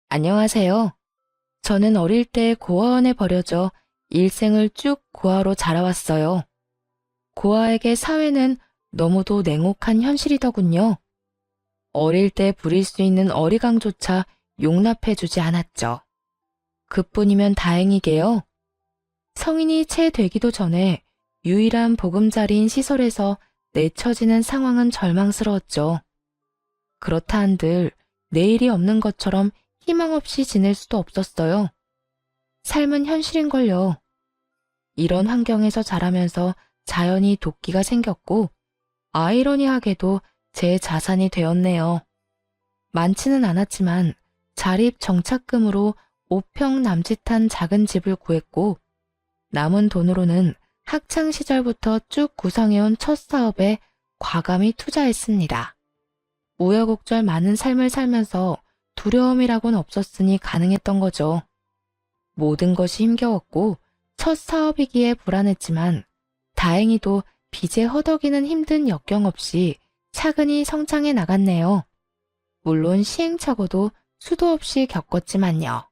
안녕하세요. 저는 어릴 때 고아원에 버려져 일생을 쭉 고아로 자라왔어요. 고아에게 사회는 너무도 냉혹한 현실이더군요. 어릴 때 부릴 수 있는 어리광조차 용납해주지 않았죠. 그뿐이면 다행이게요. 성인이 채 되기도 전에 유일한 보금자리인 시설에서 내쳐지는 상황은 절망스러웠죠. 그렇다 한들 내일이 없는 것처럼 희망 없이 지낼 수도 없었어요. 삶은 현실인걸요. 이런 환경에서 자라면서 자연히 도끼가 생겼고 아이러니하게도 제 자산이 되었네요. 많지는 않았지만 자립 정착금으로 5평 남짓한 작은 집을 구했고 남은 돈으로는 학창 시절부터 쭉 구상해온 첫 사업에 과감히 투자했습니다. 우여곡절 많은 삶을 살면서 두려움이라고는 없었으니 가능했던 거죠. 모든 것이 힘겨웠고 첫 사업이기에 불안했지만 다행히도 빚에 허덕이는 힘든 역경 없이 차근히 성장해 나갔네요. 물론 시행착오도 수도 없이 겪었지만요.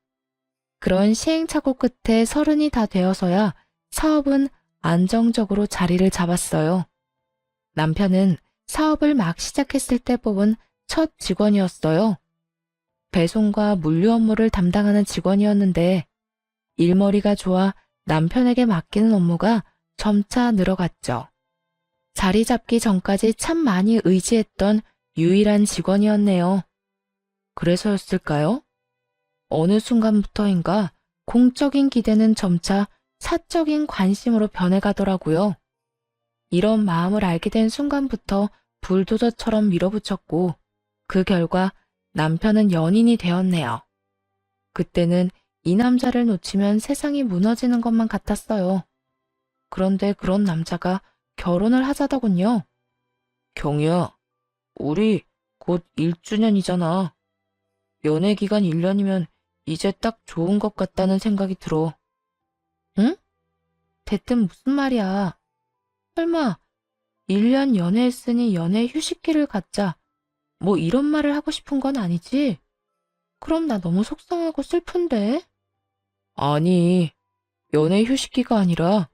그런 시행착오 끝에 30이 다 되어서야 사업은 안정적으로 자리를 잡았어요. 남편은 사업을 막 시작했을 때 뽑은 첫 직원이었어요. 배송과 물류 업무를 담당하는 직원이었는데 일머리가 좋아 남편에게 맡기는 업무가 점차 늘어갔죠. 자리 잡기 전까지 참 많이 의지했던 유일한 직원이었네요. 그래서였을까요? 어느 순간부터인가 공적인 기대는 점차 사적인 관심으로 변해가더라고요. 이런 마음을 알게 된 순간부터 불도저처럼 밀어붙였고 그 결과 남편은 연인이 되었네요. 그때는 이 남자를 놓치면 세상이 무너지는 것만 같았어요. 그런데 그런 남자가 결혼을 하자더군요. 경희야, 우리 곧 1주년이잖아. 연애 기간 1년이면 이제 딱 좋은 것 같다는 생각이 들어. 응? 대뜸 무슨 말이야. 설마 1년 연애했으니 연애 휴식기를 갖자. 뭐 이런 말을 하고 싶은 건 아니지? 그럼 나 너무 속상하고 슬픈데? 아니, 연애 휴식기가 아니라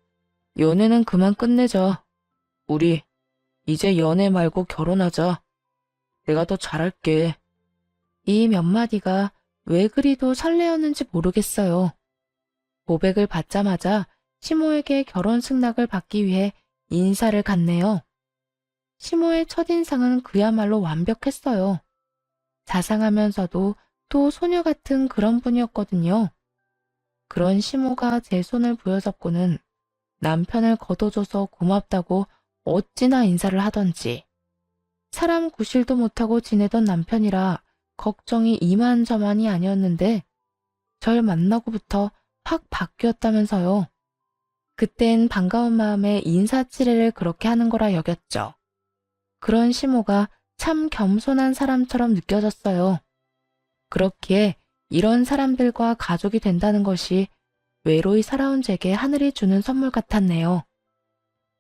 연애는 그만 끝내자. 우리 이제 연애 말고 결혼하자. 내가 더 잘할게. 이 몇 마디가 왜 그리도 설레었는지 모르겠어요. 고백을 받자마자 시모에게 결혼 승낙을 받기 위해 인사를 갔네요. 시모의 첫인상은 그야말로 완벽했어요. 자상하면서도 또 소녀 같은 그런 분이었거든요. 그런 시모가 제 손을 부여잡고는 남편을 거둬줘서 고맙다고 어찌나 인사를 하던지. 사람 구실도 못하고 지내던 남편이라 걱정이 이만저만이 아니었는데 절 만나고부터 확 바뀌었다면서요. 그땐 반가운 마음에 인사치레를 그렇게 하는 거라 여겼죠. 그런 시모가 참 겸손한 사람처럼 느껴졌어요. 그렇기에 이런 사람들과 가족이 된다는 것이 외로이 살아온 제게 하늘이 주는 선물 같았네요.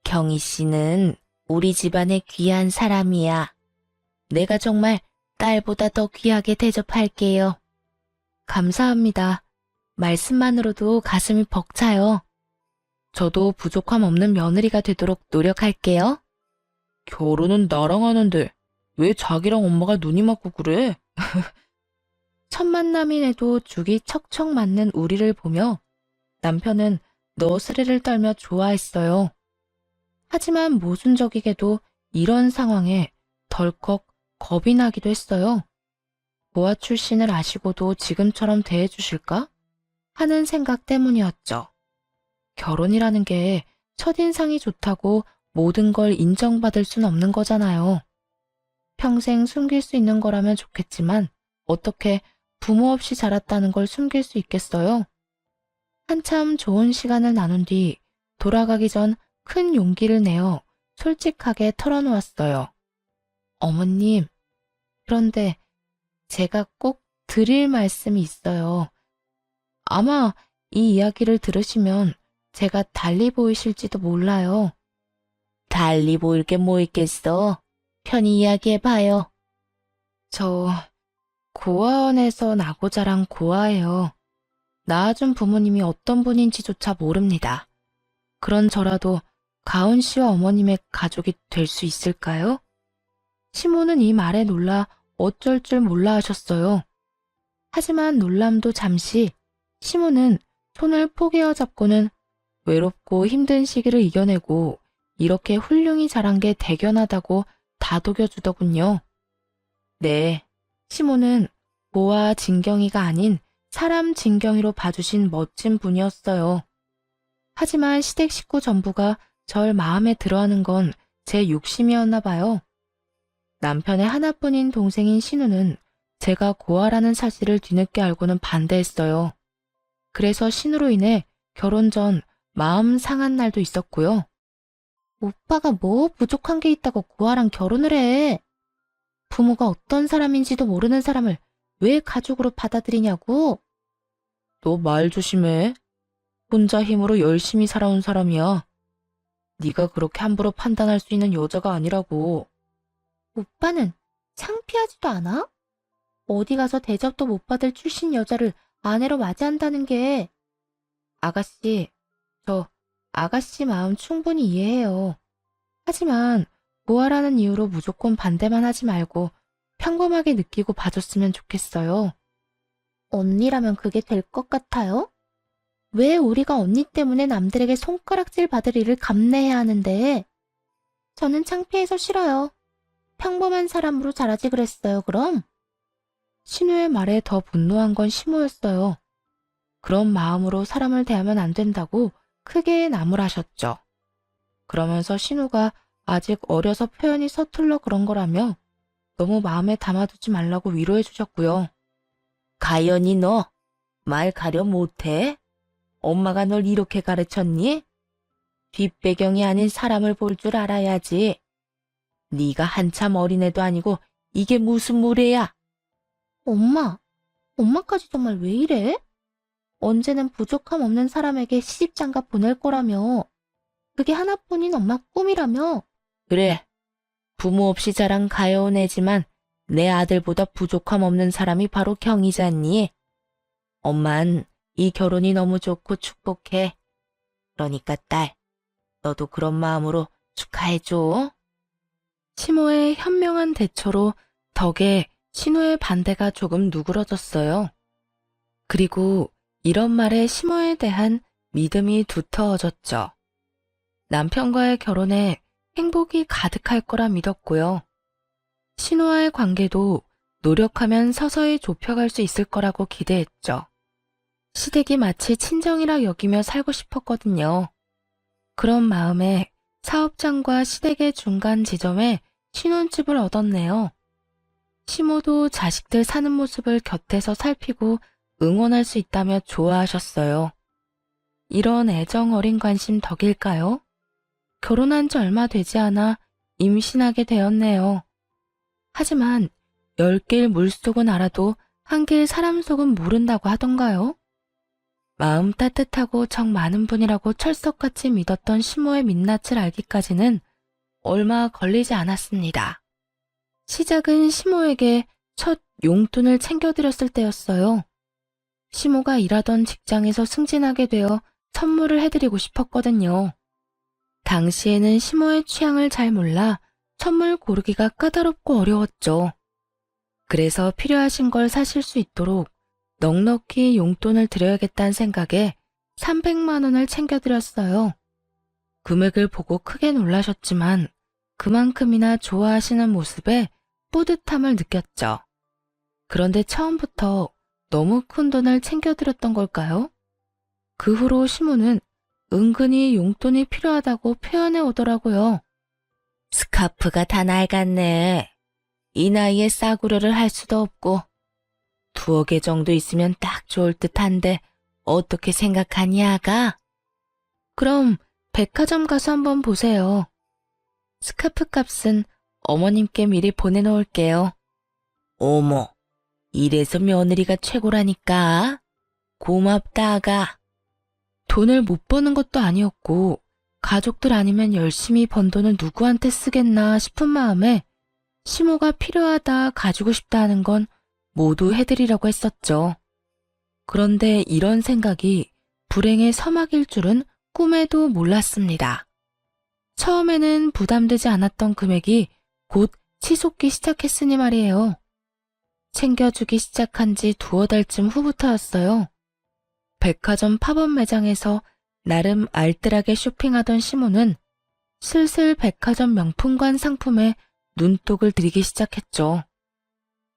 경희 씨는 우리 집안의 귀한 사람이야. 내가 정말 딸보다 더 귀하게 대접할게요. 감사합니다. 말씀만으로도 가슴이 벅차요. 저도 부족함 없는 며느리가 되도록 노력할게요. 결혼은 나랑 하는데 왜 자기랑 엄마가 눈이 맞고 그래? 첫 만남인에도 죽이 척척 맞는 우리를 보며 남편은 너스레를 떨며 좋아했어요. 하지만 모순적이게도 이런 상황에 덜컥 겁이 나기도 했어요. 고아 출신을 아시고도 지금처럼 대해주실까? 하는 생각 때문이었죠. 결혼이라는 게 첫인상이 좋다고 모든 걸 인정받을 순 없는 거잖아요. 평생 숨길 수 있는 거라면 좋겠지만 어떻게 부모 없이 자랐다는 걸 숨길 수 있겠어요? 한참 좋은 시간을 나눈 뒤 돌아가기 전 큰 용기를 내어 솔직하게 털어놓았어요. 어머님, 그런데 제가 꼭 드릴 말씀이 있어요. 아마 이 이야기를 들으시면 제가 달리 보이실지도 몰라요. 달리 보일 게 뭐 있겠어? 편히 이야기해봐요. 저 고아원에서 나고 자란 고아예요. 낳아준 부모님이 어떤 분인지조차 모릅니다. 그런 저라도 가은 씨와 어머님의 가족이 될 수 있을까요? 시모는 이 말에 놀라 어쩔 줄 몰라 하셨어요. 하지만 놀람도 잠시 시모는 손을 포개어 잡고는 외롭고 힘든 시기를 이겨내고 이렇게 훌륭히 자란 게 대견하다고 다독여주더군요. 네, 시모는 고아 진경이가 아닌 사람 진경이로 봐주신 멋진 분이었어요. 하지만 시댁 식구 전부가 절 마음에 들어하는 건 제 욕심이었나 봐요. 남편의 하나뿐인 동생인 신우는 제가 고아라는 사실을 뒤늦게 알고는 반대했어요. 그래서 신우로 인해 결혼 전 마음 상한 날도 있었고요. 오빠가 뭐 부족한 게 있다고 고아랑 결혼을 해? 부모가 어떤 사람인지도 모르는 사람을 왜 가족으로 받아들이냐고? 너 말 조심해. 혼자 힘으로 열심히 살아온 사람이야. 네가 그렇게 함부로 판단할 수 있는 여자가 아니라고. 오빠는 창피하지도 않아? 어디 가서 대접도 못 받을 출신 여자를 아내로 맞이한다는 게. 아가씨, 저 아가씨 마음 충분히 이해해요. 하지만 고아라는 이유로 무조건 반대만 하지 말고 평범하게 느끼고 봐줬으면 좋겠어요. 언니라면 그게 될 것 같아요? 왜 우리가 언니 때문에 남들에게 손가락질 받을 일을 감내해야 하는데? 저는 창피해서 싫어요. 평범한 사람으로 자라지 그랬어요, 그럼? 신우의 말에 더 분노한 건 시모였어요. 그런 마음으로 사람을 대하면 안 된다고 크게 나무라셨죠. 그러면서 신우가 아직 어려서 표현이 서툴러 그런 거라며 너무 마음에 담아두지 말라고 위로해 주셨고요. 가연이 너 말 가려 못해? 엄마가 널 이렇게 가르쳤니? 뒷배경이 아닌 사람을 볼 줄 알아야지. 네가 한참 어린애도 아니고 이게 무슨 무례야? 엄마까지 정말 왜 이래? 언제는 부족함 없는 사람에게 시집장가 보낼 거라며. 그게 하나뿐인 엄마 꿈이라며. 그래, 부모 없이 자란 가여운 애지만 내 아들보다 부족함 없는 사람이 바로 경이잖니. 엄만 이 결혼이 너무 좋고 축복해. 그러니까 딸, 너도 그런 마음으로 축하해줘. 시모의 현명한 대처로 덕에 신우의 반대가 조금 누그러졌어요. 그리고 이런 말에 시모에 대한 믿음이 두터워졌죠. 남편과의 결혼에 행복이 가득할 거라 믿었고요. 신우와의 관계도 노력하면 서서히 좁혀갈 수 있을 거라고 기대했죠. 시댁이 마치 친정이라 여기며 살고 싶었거든요. 그런 마음에 사업장과 시댁의 중간 지점에 신혼집을 얻었네요. 시모도 자식들 사는 모습을 곁에서 살피고 응원할 수 있다며 좋아하셨어요. 이런 애정 어린 관심 덕일까요? 결혼한 지 얼마 되지 않아 임신하게 되었네요. 하지만 10개의 물속은 알아도 1개의 사람 속은 모른다고 하던가요? 마음 따뜻하고 정 많은 분이라고 철석같이 믿었던 시모의 민낯을 알기까지는 얼마 걸리지 않았습니다. 시작은 시모에게 첫 용돈을 챙겨드렸을 때였어요. 시모가 일하던 직장에서 승진하게 되어 선물을 해드리고 싶었거든요. 당시에는 시모의 취향을 잘 몰라 선물 고르기가 까다롭고 어려웠죠. 그래서 필요하신 걸 사실 수 있도록 넉넉히 용돈을 드려야겠다는 생각에 300만 원을 챙겨드렸어요. 금액을 보고 크게 놀라셨지만 그만큼이나 좋아하시는 모습에 뿌듯함을 느꼈죠. 그런데 처음부터 너무 큰 돈을 챙겨드렸던 걸까요? 그 후로 시모는 은근히 용돈이 필요하다고 표현해 오더라고요. 스카프가 다 낡았네. 이 나이에 싸구려를 할 수도 없고 2억 개 정도 있으면 딱 좋을 듯한데 어떻게 생각하니 아가? 그럼 백화점 가서 한번 보세요. 스카프 값은 어머님께 미리 보내놓을게요. 어머, 이래서 며느리가 최고라니까. 고맙다 아가. 돈을 못 버는 것도 아니었고 가족들 아니면 열심히 번 돈을 누구한테 쓰겠나 싶은 마음에 시모가 필요하다 가지고 싶다 하는 건 모두 해드리려고 했었죠. 그런데 이런 생각이 불행의 서막일 줄은 꿈에도 몰랐습니다. 처음에는 부담되지 않았던 금액이 곧 치솟기 시작했으니 말이에요. 챙겨주기 시작한 지 두어 달쯤 후부터였어요. 백화점 팝업 매장에서 나름 알뜰하게 쇼핑하던 시모는 슬슬 백화점 명품관 상품에 눈독을 들이기 시작했죠.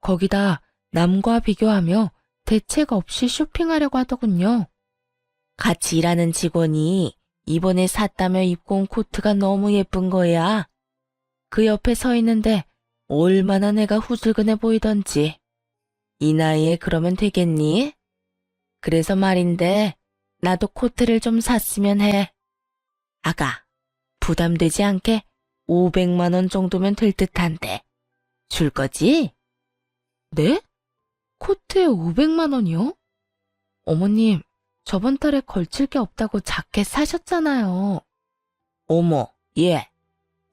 거기다 남과 비교하며 대책 없이 쇼핑하려고 하더군요. 같이 일하는 직원이 이번에 샀다며 입고 온 코트가 너무 예쁜 거야. 그 옆에 서 있는데 얼마나 내가 후줄근해 보이던지. 이 나이에 그러면 되겠니? 그래서 말인데 나도 코트를 좀 샀으면 해. 아가, 부담되지 않게 500만 원 정도면 될 듯한데. 줄 거지? 네? 코트에 500만 원이요? 어머님, 저번 달에 걸칠 게 없다고 자켓 사셨잖아요. 어머, 얘,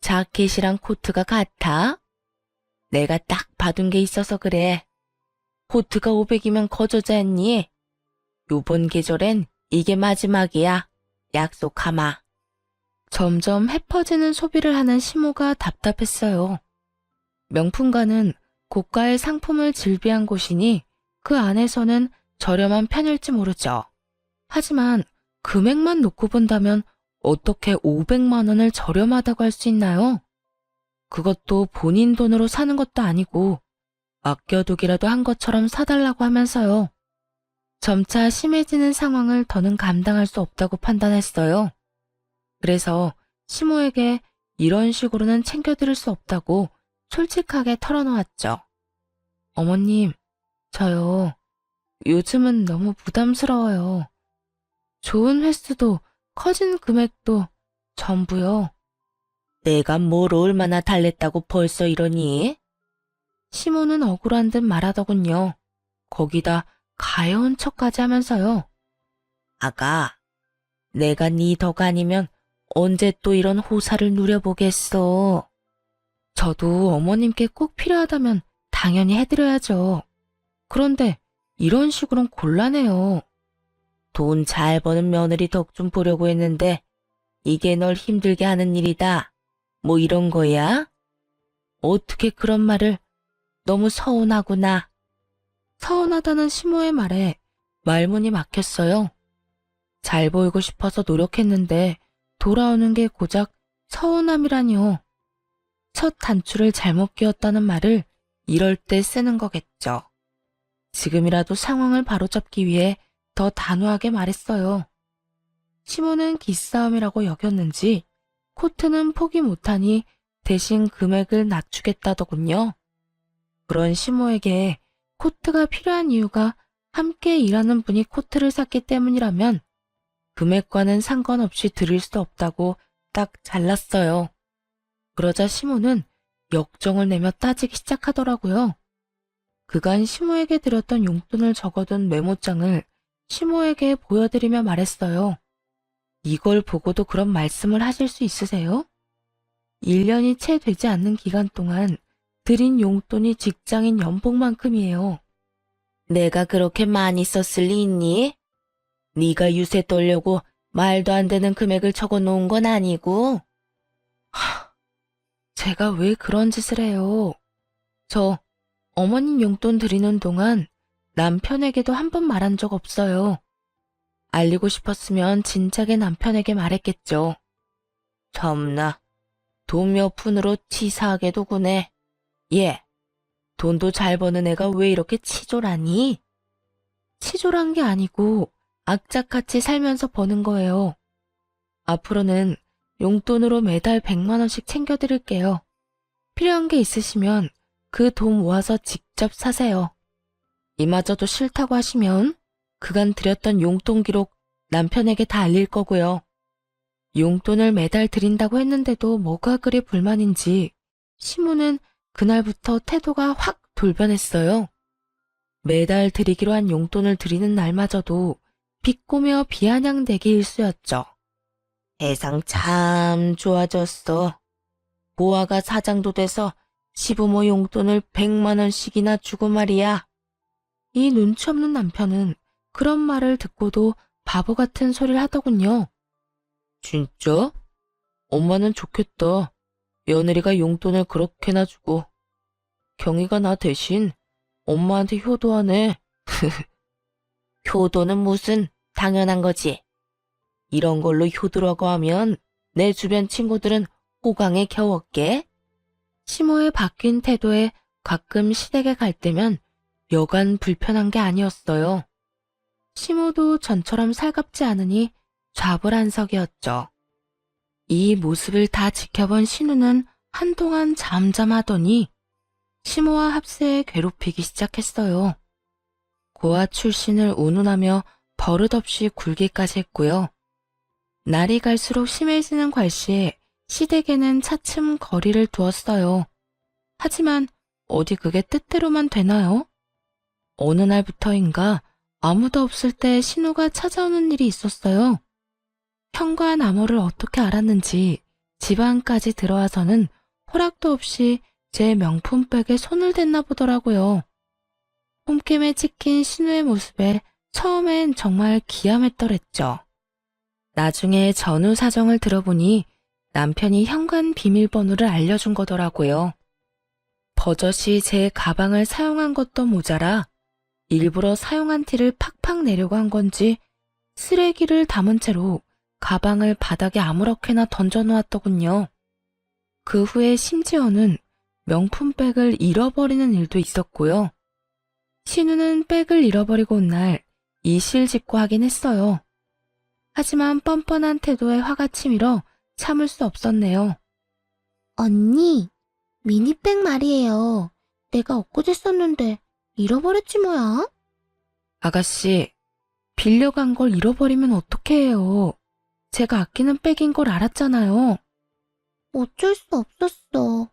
자켓이랑 코트가 같아? 내가 딱 봐둔 게 있어서 그래. 코트가 500이면 거저자했니? 요번 계절엔 이게 마지막이야. 약속하마. 점점 해퍼지는 소비를 하는 시모가 답답했어요. 명품관은 고가의 상품을 질비한 곳이니 그 안에서는 저렴한 편일지 모르죠. 하지만 금액만 놓고 본다면 어떻게 500만 원을 저렴하다고 할 수 있나요? 그것도 본인 돈으로 사는 것도 아니고 아껴두기라도 한 것처럼 사달라고 하면서요. 점차 심해지는 상황을 더는 감당할 수 없다고 판단했어요. 그래서 시모에게 이런 식으로는 챙겨드릴 수 없다고 솔직하게 털어놓았죠. 어머님, 저요. 요즘은 너무 부담스러워요. 좋은 횟수도 커진 금액도 전부요. 내가 뭘 얼마나 달랬다고 벌써 이러니? 시모는 억울한 듯 말하더군요. 거기다 가여운 척까지 하면서요. 아가, 내가 네 덕 아니면 언제 또 이런 호사를 누려보겠어. 저도 어머님께 꼭 필요하다면 당연히 해드려야죠. 그런데 이런 식으론 곤란해요. 돈 잘 버는 며느리 덕 좀 보려고 했는데 이게 널 힘들게 하는 일이다. 뭐 이런 거야? 어떻게 그런 말을. 너무 서운하구나. 서운하다는 시모의 말에 말문이 막혔어요. 잘 보이고 싶어서 노력했는데 돌아오는 게 고작 서운함이라니요. 첫 단추를 잘못 끼웠다는 말을 이럴 때 쓰는 거겠죠. 지금이라도 상황을 바로잡기 위해 더 단호하게 말했어요. 시모는 기싸움이라고 여겼는지 코트는 포기 못하니 대신 금액을 낮추겠다더군요. 그런 시모에게 코트가 필요한 이유가 함께 일하는 분이 코트를 샀기 때문이라면 금액과는 상관없이 드릴 수 없다고 딱 잘랐어요. 그러자 시모는 역정을 내며 따지기 시작하더라고요. 그간 시모에게 드렸던 용돈을 적어둔 메모장을 시모에게 보여드리며 말했어요. 이걸 보고도 그런 말씀을 하실 수 있으세요? 1년이 채 되지 않는 기간 동안 드린 용돈이 직장인 연봉만큼이에요. 내가 그렇게 많이 썼을 리 있니? 네가 유세 떨려고 말도 안 되는 금액을 적어놓은 건 아니고. 제가 왜 그런 짓을 해요? 저 어머님 용돈 드리는 동안 남편에게도 한 번 말한 적 없어요. 알리고 싶었으면 진작에 남편에게 말했겠죠. 참나, 돈 몇 푼으로 치사하게도 구네. 예, 돈도 잘 버는 애가 왜 이렇게 치졸하니? 치졸한 게 아니고 악착같이 살면서 버는 거예요. 앞으로는 용돈으로 매달 100만 원씩 챙겨드릴게요. 필요한 게 있으시면 그 돈 모아서 직접 사세요. 이마저도 싫다고 하시면 그간 드렸던 용돈 기록 남편에게 다 알릴 거고요. 용돈을 매달 드린다고 했는데도 뭐가 그리 불만인지 시모는 그날부터 태도가 확 돌변했어요. 매달 드리기로 한 용돈을 드리는 날마저도 비꼬며 비아냥대기 일쑤였죠. 세상 참 좋아졌어. 보아가 사장도 돼서 시부모 용돈을 100만 원씩이나 주고 말이야. 이 눈치 없는 남편은 그런 말을 듣고도 바보 같은 소리를 하더군요. 진짜? 엄마는 좋겠다. 며느리가 용돈을 그렇게나 주고. 경희가 나 대신 엄마한테 효도하네. 효도는 무슨 당연한 거지. 이런 걸로 효도라고 하면 내 주변 친구들은 호강에 겨웠게. 시모의 바뀐 태도에 가끔 시댁에 갈 때면 여간 불편한 게 아니었어요. 시모도 전처럼 살갑지 않으니 좌불안석이었죠. 이 모습을 다 지켜본 신우는 한동안 잠잠하더니 시모와 합세에 괴롭히기 시작했어요. 고아 출신을 운운하며 버릇없이 굴기까지 했고요. 날이 갈수록 심해지는 괄시에 시댁에는 차츰 거리를 두었어요. 하지만 어디 그게 뜻대로만 되나요? 어느 날부터인가 아무도 없을 때 신우가 찾아오는 일이 있었어요. 현관 암호를 어떻게 알았는지 집 안까지 들어와서는 허락도 없이 제 명품백에 손을 댔나 보더라고요. 홈캠에 찍힌 신우의 모습에 처음엔 정말 기함했더랬죠. 나중에 전후 사정을 들어보니 남편이 현관 비밀번호를 알려준 거더라고요. 버젓이 제 가방을 사용한 것도 모자라 일부러 사용한 티를 팍팍 내려고 한 건지 쓰레기를 담은 채로 가방을 바닥에 아무렇게나 던져놓았더군요. 그 후에 심지어는 명품백을 잃어버리는 일도 있었고요. 신우는 백을 잃어버리고 온 날 이실직고하긴 했어요. 하지만 뻔뻔한 태도에 화가 치밀어 참을 수 없었네요. 언니, 미니백 말이에요. 내가 엊그제 썼는데 잃어버렸지 뭐야? 아가씨, 빌려간 걸 잃어버리면 어떡해 해요. 제가 아끼는 백인 걸 알았잖아요. 어쩔 수 없었어.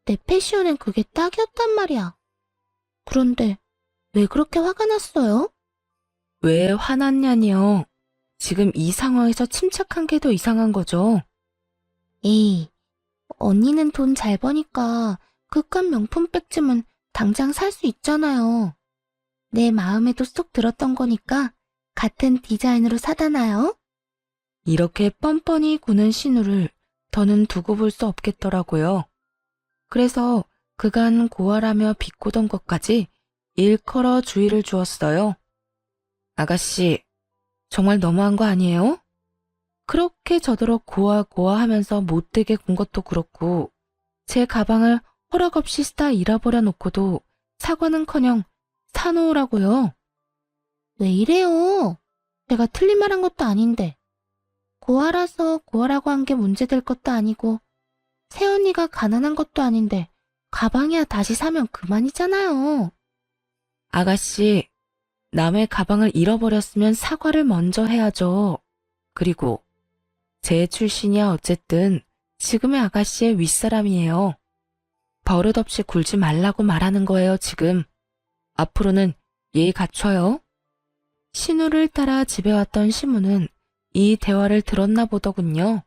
내 패션엔 그게 딱이었단 말이야. 그런데 왜 그렇게 화가 났어요? 왜 화났냐니요. 지금 이 상황에서 침착한 게 더 이상한 거죠. 에이, 언니는 돈 잘 버니까 그깟 명품백쯤은 당장 살 수 있잖아요. 내 마음에도 쏙 들었던 거니까 같은 디자인으로 사다나요? 이렇게 뻔뻔히 구는 신우를 더는 두고 볼 수 없겠더라고요. 그래서 그간 고아라며 비꼬던 것까지 일컬어 주의를 주었어요. 아가씨, 정말 너무한 거 아니에요? 그렇게 저더러 고아 하면서 못되게 군 것도 그렇고 제 가방을 허락 없이 쓰다 잃어버려 놓고도 사과는커녕 사놓으라고요. 왜 이래요? 내가 틀린 말 한 것도 아닌데. 고아라서 고아라고 한 게 문제될 것도 아니고 새언니가 가난한 것도 아닌데 가방이야 다시 사면 그만이잖아요. 아가씨, 남의 가방을 잃어버렸으면 사과를 먼저 해야죠. 그리고 제 출신이야 어쨌든 지금의 아가씨의 윗사람이에요. 버릇없이 굴지 말라고 말하는 거예요, 지금. 앞으로는 예의 갖춰요. 신우를 따라 집에 왔던 시무는 이 대화를 들었나 보더군요.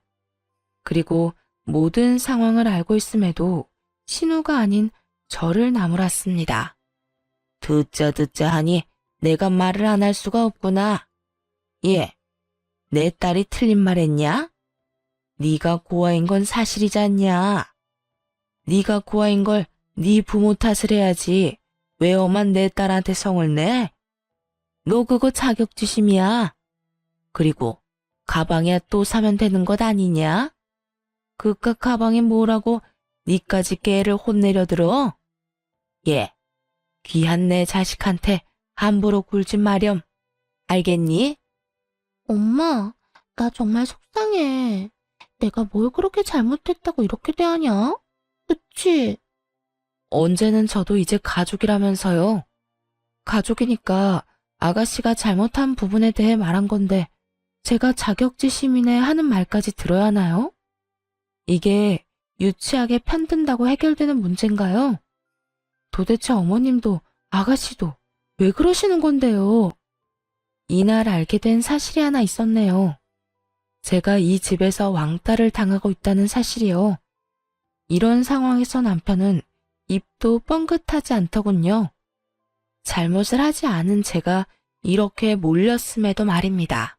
그리고 모든 상황을 알고 있음에도 신우가 아닌 저를 나무랐습니다. 듣자 하니 내가 말을 안 할 수가 없구나. 예, 내 딸이 틀린 말 했냐? 네가 고아인 건 사실이지 않냐? 네가 고아인 걸 네 부모 탓을 해야지. 왜 엄한 내 딸한테 성을 내? 너 그거 자격지심이야. 그리고 가방이야 또 사면 되는 것 아니냐? 그깟 가방이 뭐라고 니까지 깨를 혼내려 들어? 예, 귀한 내 자식한테 함부로 굴지 마렴. 알겠니? 엄마, 나 정말 속상해. 내가 뭘 그렇게 잘못했다고 이렇게 대하냐? 그치? 언제는 저도 이제 가족이라면서요. 가족이니까 아가씨가 잘못한 부분에 대해 말한 건데 제가 자격지심이네 하는 말까지 들어야 하나요? 이게 유치하게 편든다고 해결되는 문제인가요? 도대체 어머님도 아가씨도 왜 그러시는 건데요? 이날 알게 된 사실이 하나 있었네요. 제가 이 집에서 왕따를 당하고 있다는 사실이요. 이런 상황에서 남편은 입도 뻥긋하지 않더군요. 잘못을 하지 않은 제가 이렇게 몰렸음에도 말입니다.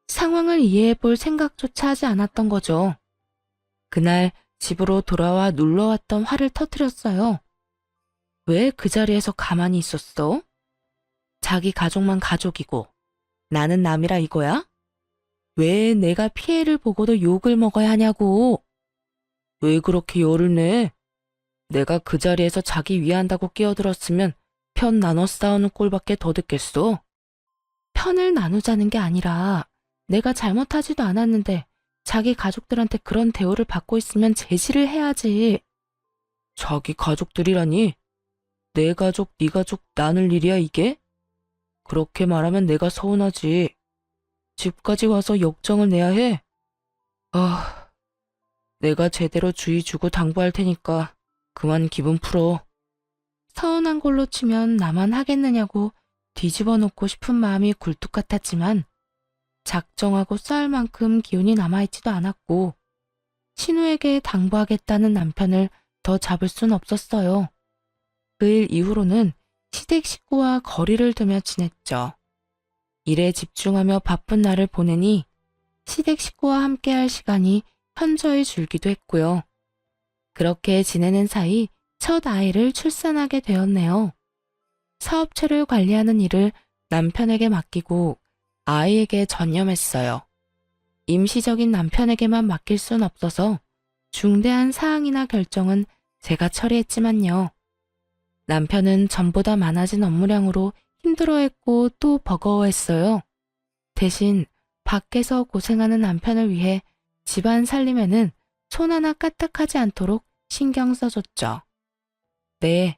상황을 이해해 볼 생각조차 하지 않았던 거죠. 그날 집으로 돌아와 놀러왔던 화를 터뜨렸어요. 왜 그 자리에서 가만히 있었어? 자기 가족만 가족이고 나는 남이라 이거야? 왜 내가 피해를 보고도 욕을 먹어야 하냐고. 왜 그렇게 열을 내? 내가 그 자리에서 자기 위한다고 끼어들었으면 편 나눠 싸우는 꼴밖에 더 듣겠어. 편을 나누자는 게 아니라 내가 잘못하지도 않았는데 자기 가족들한테 그런 대우를 받고 있으면 제지를 해야지. 자기 가족들이라니? 내 가족, 네 가족 나눌 일이야 이게? 그렇게 말하면 내가 서운하지. 집까지 와서 역정을 내야 해? 아, 내가 제대로 주의 주고 당부할 테니까 그만 기분 풀어. 서운한 걸로 치면 나만 하겠느냐고 뒤집어 놓고 싶은 마음이 굴뚝 같았지만 작정하고 싸울 만큼 기운이 남아있지도 않았고 신우에게 당부하겠다는 남편을 더 잡을 순 없었어요. 그 일 이후로는 시댁 식구와 거리를 두며 지냈죠. 일에 집중하며 바쁜 날을 보내니 시댁 식구와 함께할 시간이 현저히 줄기도 했고요. 그렇게 지내는 사이 첫 아이를 출산하게 되었네요. 사업체를 관리하는 일을 남편에게 맡기고 아이에게 전념했어요. 임시적인 남편에게만 맡길 순 없어서 중대한 사항이나 결정은 제가 처리했지만요. 남편은 전보다 많아진 업무량으로 힘들어했고 또 버거워했어요. 대신 밖에서 고생하는 남편을 위해 집안 살림에는 손 하나 까딱하지 않도록 신경 써줬죠. 네,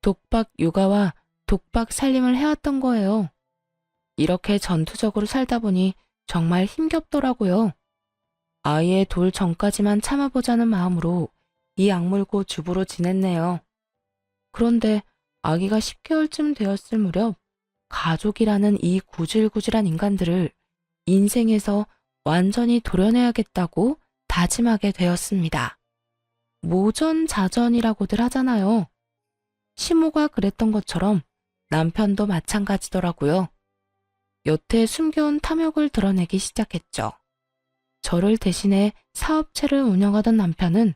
독박 육아와 독박 살림을 해왔던 거예요. 이렇게 전투적으로 살다 보니 정말 힘겹더라고요. 아이의 돌 전까지만 참아보자는 마음으로 이 악물고 주부로 지냈네요. 그런데 아기가 10개월쯤 되었을 무렵 가족이라는 이 구질구질한 인간들을 인생에서 완전히 도려내야겠다고 다짐하게 되었습니다. 모전자전이라고들 하잖아요. 시모가 그랬던 것처럼 남편도 마찬가지더라고요. 여태 숨겨온 탐욕을 드러내기 시작했죠. 저를 대신해 사업체를 운영하던 남편은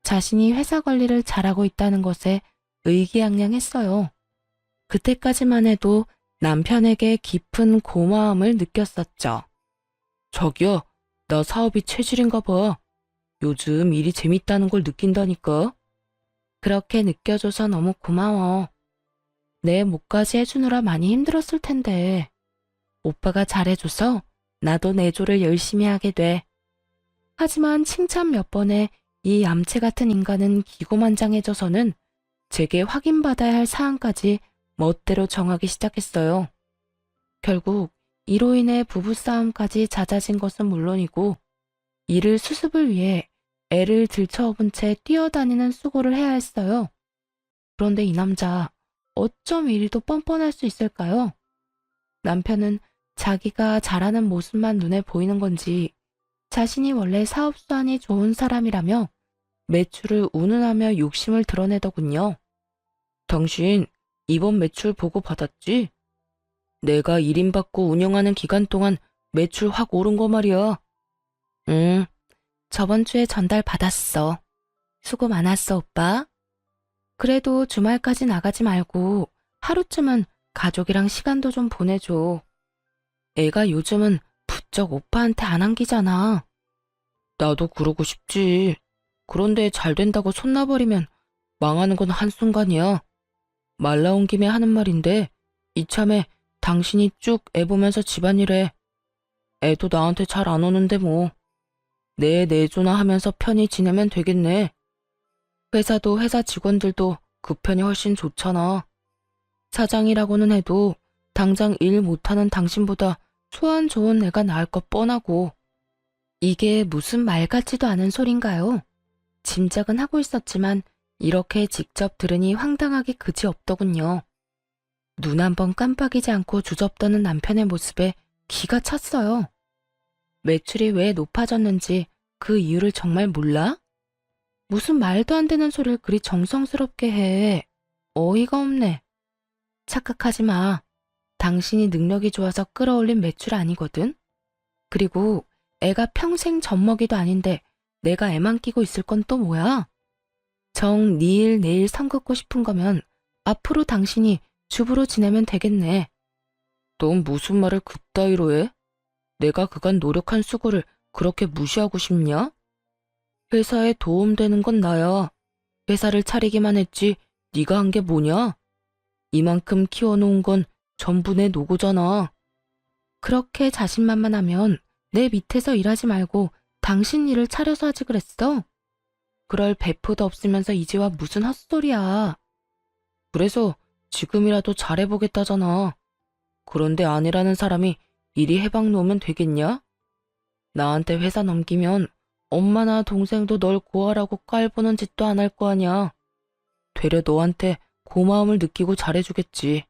자신이 회사 관리를 잘하고 있다는 것에 의기양양했어요. 그때까지만 해도 남편에게 깊은 고마움을 느꼈었죠. 자기야, 나 사업이 체질인가 봐. 요즘 일이 재밌다는 걸 느낀다니까. 그렇게 느껴줘서 너무 고마워. 내 몫까지 해주느라 많이 힘들었을 텐데. 오빠가 잘해줘서 나도 내조를 열심히 하게 돼. 하지만 칭찬 몇 번에 이 얌체 같은 인간은 기고만장해져서는 제게 확인받아야 할 사항까지 멋대로 정하기 시작했어요. 결국 이로 인해 부부싸움까지 잦아진 것은 물론이고 이를 수습을 위해 애를 들쳐업은 채 뛰어다니는 수고를 해야 했어요. 그런데 이 남자 어쩜 이리도 뻔뻔할 수 있을까요? 남편은 자기가 잘하는 모습만 눈에 보이는 건지 자신이 원래 사업 수완이 좋은 사람이라며 매출을 운운하며 욕심을 드러내더군요. 당신 이번 매출 보고 받았지? 내가 1인 받고 운영하는 기간 동안 매출 확 오른 거 말이야. 응, 저번 주에 전달 받았어. 수고 많았어, 오빠. 그래도 주말까지 나가지 말고 하루쯤은 가족이랑 시간도 좀 보내줘. 애가 요즘은 부쩍 오빠한테 안 안기잖아. 나도 그러고 싶지. 그런데 잘 된다고 손 놔버리면 망하는 건 한순간이야. 말 나온 김에 하는 말인데 이참에 당신이 쭉 애 보면서 집안일해. 애도 나한테 잘 안 오는데 뭐. 내 내조나 하면서 편히 지내면 되겠네. 회사도 회사 직원들도 그 편이 훨씬 좋잖아. 사장이라고는 해도 당장 일 못하는 당신보다 소원 좋은 애가 나을 것 뻔하고. 이게 무슨 말 같지도 않은 소린가요? 짐작은 하고 있었지만 이렇게 직접 들으니 황당하기 그지없더군요. 눈 한 번 깜빡이지 않고 주접떠는 남편의 모습에 기가 찼어요. 매출이 왜 높아졌는지 그 이유를 정말 몰라? 무슨 말도 안 되는 소리를 그리 정성스럽게 해. 어이가 없네. 착각하지 마. 당신이 능력이 좋아서 끌어올린 매출 아니거든. 그리고 애가 평생 젖먹이도 아닌데 내가 애만 끼고 있을 건 또 뭐야? 정 니일 내일 선 긋고 싶은 거면 앞으로 당신이 주부로 지내면 되겠네. 넌 무슨 말을 그따위로 해? 내가 그간 노력한 수고를 그렇게 무시하고 싶냐? 회사에 도움되는 건 나야. 회사를 차리기만 했지 네가 한 게 뭐냐? 이만큼 키워놓은 건 전부 내 노고잖아. 그렇게 자신만만하면 내 밑에서 일하지 말고 당신 일을 차려서 하지 그랬어? 그럴 배포도 없으면서 이제 와 무슨 헛소리야. 그래서 지금이라도 잘해보겠다잖아. 그런데 아내라는 사람이 이리 해박 놓으면 되겠냐? 나한테 회사 넘기면 엄마나 동생도 널 구하라고 깔보는 짓도 안 할 거 아냐. 되려 너한테 고마움을 느끼고 잘해주겠지.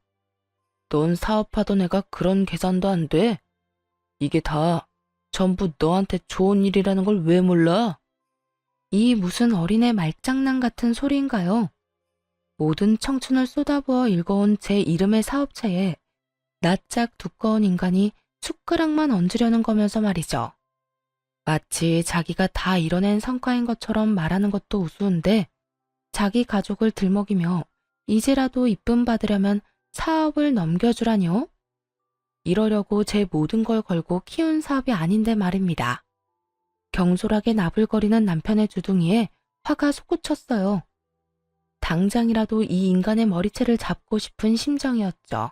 넌 사업하던 애가 그런 계산도 안 돼? 이게 다 전부 너한테 좋은 일이라는 걸 왜 몰라? 이 무슨 어린애 말장난 같은 소리인가요? 모든 청춘을 쏟아부어 읽어온 제 이름의 사업체에 낯짝 두꺼운 인간이 숟가락만 얹으려는 거면서 말이죠. 마치 자기가 다 이뤄낸 성과인 것처럼 말하는 것도 우스운데 자기 가족을 들먹이며 이제라도 이쁨 받으려면 사업을 넘겨주라뇨? 이러려고 제 모든 걸 걸고 키운 사업이 아닌데 말입니다. 경솔하게 나불거리는 남편의 주둥이에 화가 솟구쳤어요. 당장이라도 이 인간의 머리채를 잡고 싶은 심정이었죠.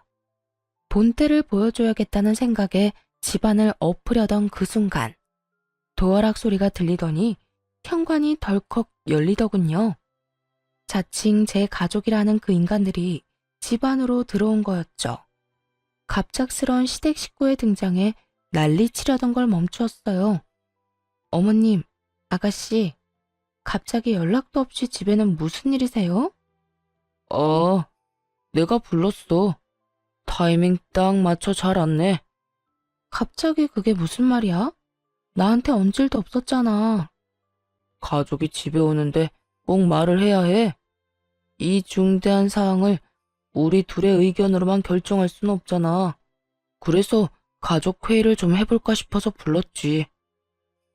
본때를 보여줘야겠다는 생각에 집안을 엎으려던 그 순간 도어락 소리가 들리더니 현관이 덜컥 열리더군요. 자칭 제 가족이라는 그 인간들이 집 안으로 들어온 거였죠. 갑작스러운 시댁 식구의 등장에 난리치려던 걸 멈추었어요. 어머님, 아가씨, 갑자기 연락도 없이 집에는 무슨 일이세요? 내가 불렀어. 타이밍 딱 맞춰 잘 왔네. 갑자기 그게 무슨 말이야? 나한테 언질도 없었잖아. 가족이 집에 오는데 꼭 말을 해야 해. 이 중대한 사항을 우리 둘의 의견으로만 결정할 순 없잖아. 그래서 가족 회의를 좀 해볼까 싶어서 불렀지.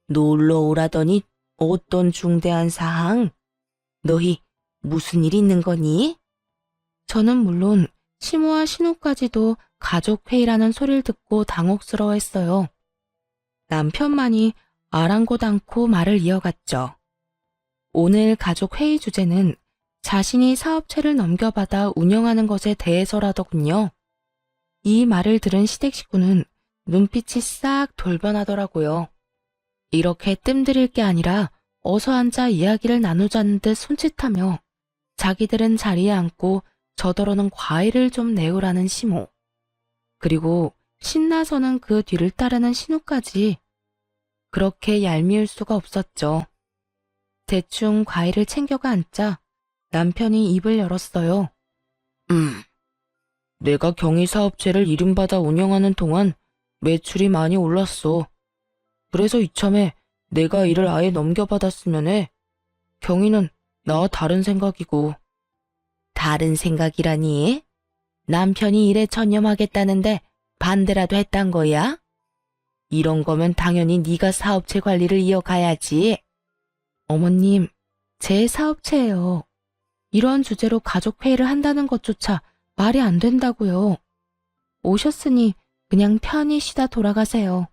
놀러 오라더니 어떤 중대한 사항? 너희 무슨 일 있는 거니? 저는 물론 시모와 신우까지도 가족 회의라는 소리를 듣고 당혹스러워했어요. 남편만이 아랑곳 않고 말을 이어갔죠. 오늘 가족 회의 주제는 자신이 사업체를 넘겨받아 운영하는 것에 대해서라더군요. 이 말을 들은 시댁 식구는 눈빛이 싹 돌변하더라고요. 이렇게 뜸들일 게 아니라 어서 앉아 이야기를 나누자는 듯 손짓하며 자기들은 자리에 앉고 저더러는 과일을 좀 내오라는 시모. 그리고 신나서는 그 뒤를 따르는 신우까지. 그렇게 얄미울 수가 없었죠. 대충 과일을 챙겨가 앉자 남편이 입을 열었어요. 내가 경희 사업체를 이름받아 운영하는 동안 매출이 많이 올랐어. 그래서 이참에 내가 일을 아예 넘겨받았으면 해. 경희는 나와 다른 생각이고. 다른 생각이라니? 남편이 일에 전념하겠다는데 반대라도 했단 거야? 이런 거면 당연히 네가 사업체 관리를 이어가야지. 어머님, 제 사업체예요. 이런 주제로 가족 회의를 한다는 것조차 말이 안 된다고요. 오셨으니 그냥 편히 쉬다 돌아가세요.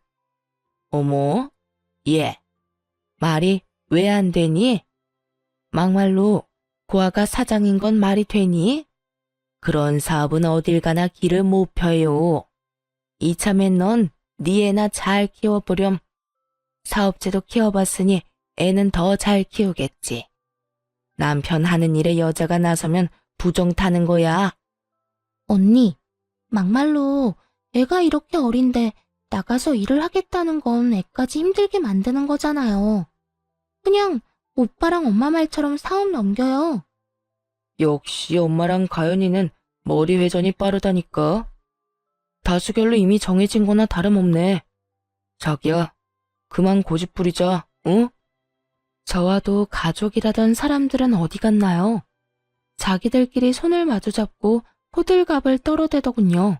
어머, 얘, 말이 왜 안 되니? 막말로 고아가 사장인 건 말이 되니? 그런 사업은 어딜 가나 길을 못 펴요. 이참에 넌 네 애나 잘 키워보렴. 사업체도 키워봤으니 애는 더 잘 키우겠지. 남편 하는 일에 여자가 나서면 부정 타는 거야. 언니, 막말로 애가 이렇게 어린데 나가서 일을 하겠다는 건 애까지 힘들게 만드는 거잖아요. 그냥 오빠랑 엄마 말처럼 사업 넘겨요. 역시 엄마랑 가연이는 머리 회전이 빠르다니까. 다수결로 이미 정해진 거나 다름없네. 자기야, 그만 고집 부리자, 응? 저와도 가족이라던 사람들은 어디 갔나요? 자기들끼리 손을 마주잡고 호들갑을 떨어대더군요.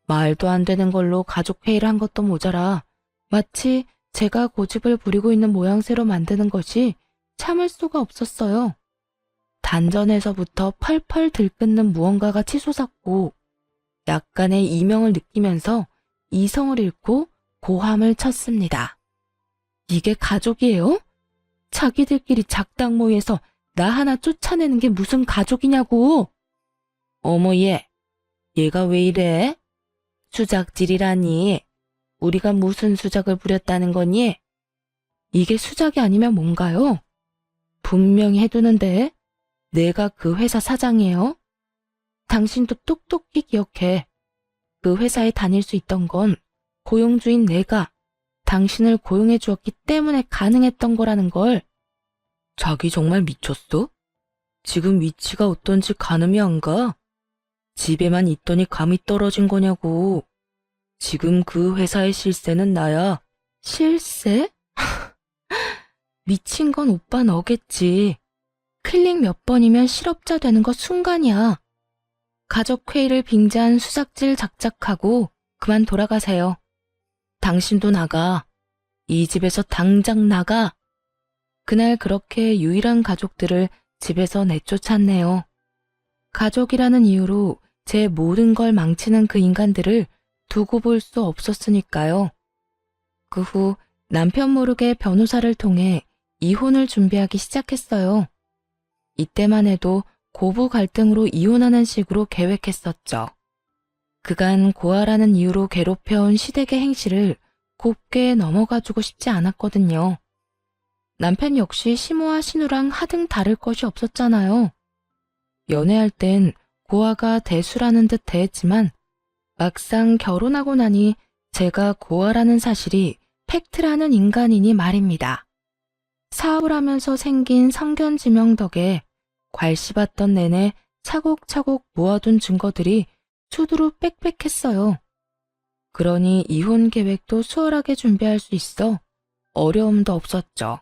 말도 안 되는 걸로 가족 회의를 한 것도 모자라 마치 제가 고집을 부리고 있는 모양새로 만드는 것이 참을 수가 없었어요. 단전에서부터 펄펄 들끓는 무언가가 치솟았고 약간의 이명을 느끼면서 이성을 잃고 고함을 쳤습니다. 이게 가족이에요? 자기들끼리 작당 모여서 나 하나 쫓아내는 게 무슨 가족이냐고. 어머 얘가 왜 이래? 수작질이라니. 우리가 무슨 수작을 부렸다는 거니? 이게 수작이 아니면 뭔가요? 분명히 해두는데 내가 그 회사 사장이에요. 당신도 똑똑히 기억해. 그 회사에 다닐 수 있던 건 고용주인 내가 당신을 고용해 주었기 때문에 가능했던 거라는 걸. 자기 정말 미쳤어? 지금 위치가 어떤지 가늠이 안 가? 집에만 있더니 감이 떨어진 거냐고. 지금 그 회사의 실세는 나야. 실세? 미친 건 오빠 너겠지. 클릭 몇 번이면 실업자 되는 거 순간이야. 가족회의를 빙자한 수작질 작작하고 그만 돌아가세요. 당신도 나가. 이 집에서 당장 나가. 그날 그렇게 유일한 가족들을 집에서 내쫓았네요. 가족이라는 이유로 제 모든 걸 망치는 그 인간들을 두고 볼 수 없었으니까요. 그 후 남편 모르게 변호사를 통해 이혼을 준비하기 시작했어요. 이때만 해도 고부 갈등으로 이혼하는 식으로 계획했었죠. 그간 고아라는 이유로 괴롭혀온 시댁의 행실을 곱게 넘어가주고 싶지 않았거든요. 남편 역시 시모와 신우랑 하등 다를 것이 없었잖아요. 연애할 땐 고아가 대수라는 듯 대했지만 막상 결혼하고 나니 제가 고아라는 사실이 팩트라는 인간이니 말입니다. 사업을 하면서 생긴 성견지명 덕에 괄씹었던 내내 차곡차곡 모아둔 증거들이 수두로 빽빽했어요. 그러니 이혼 계획도 수월하게 준비할 수 있어 어려움도 없었죠.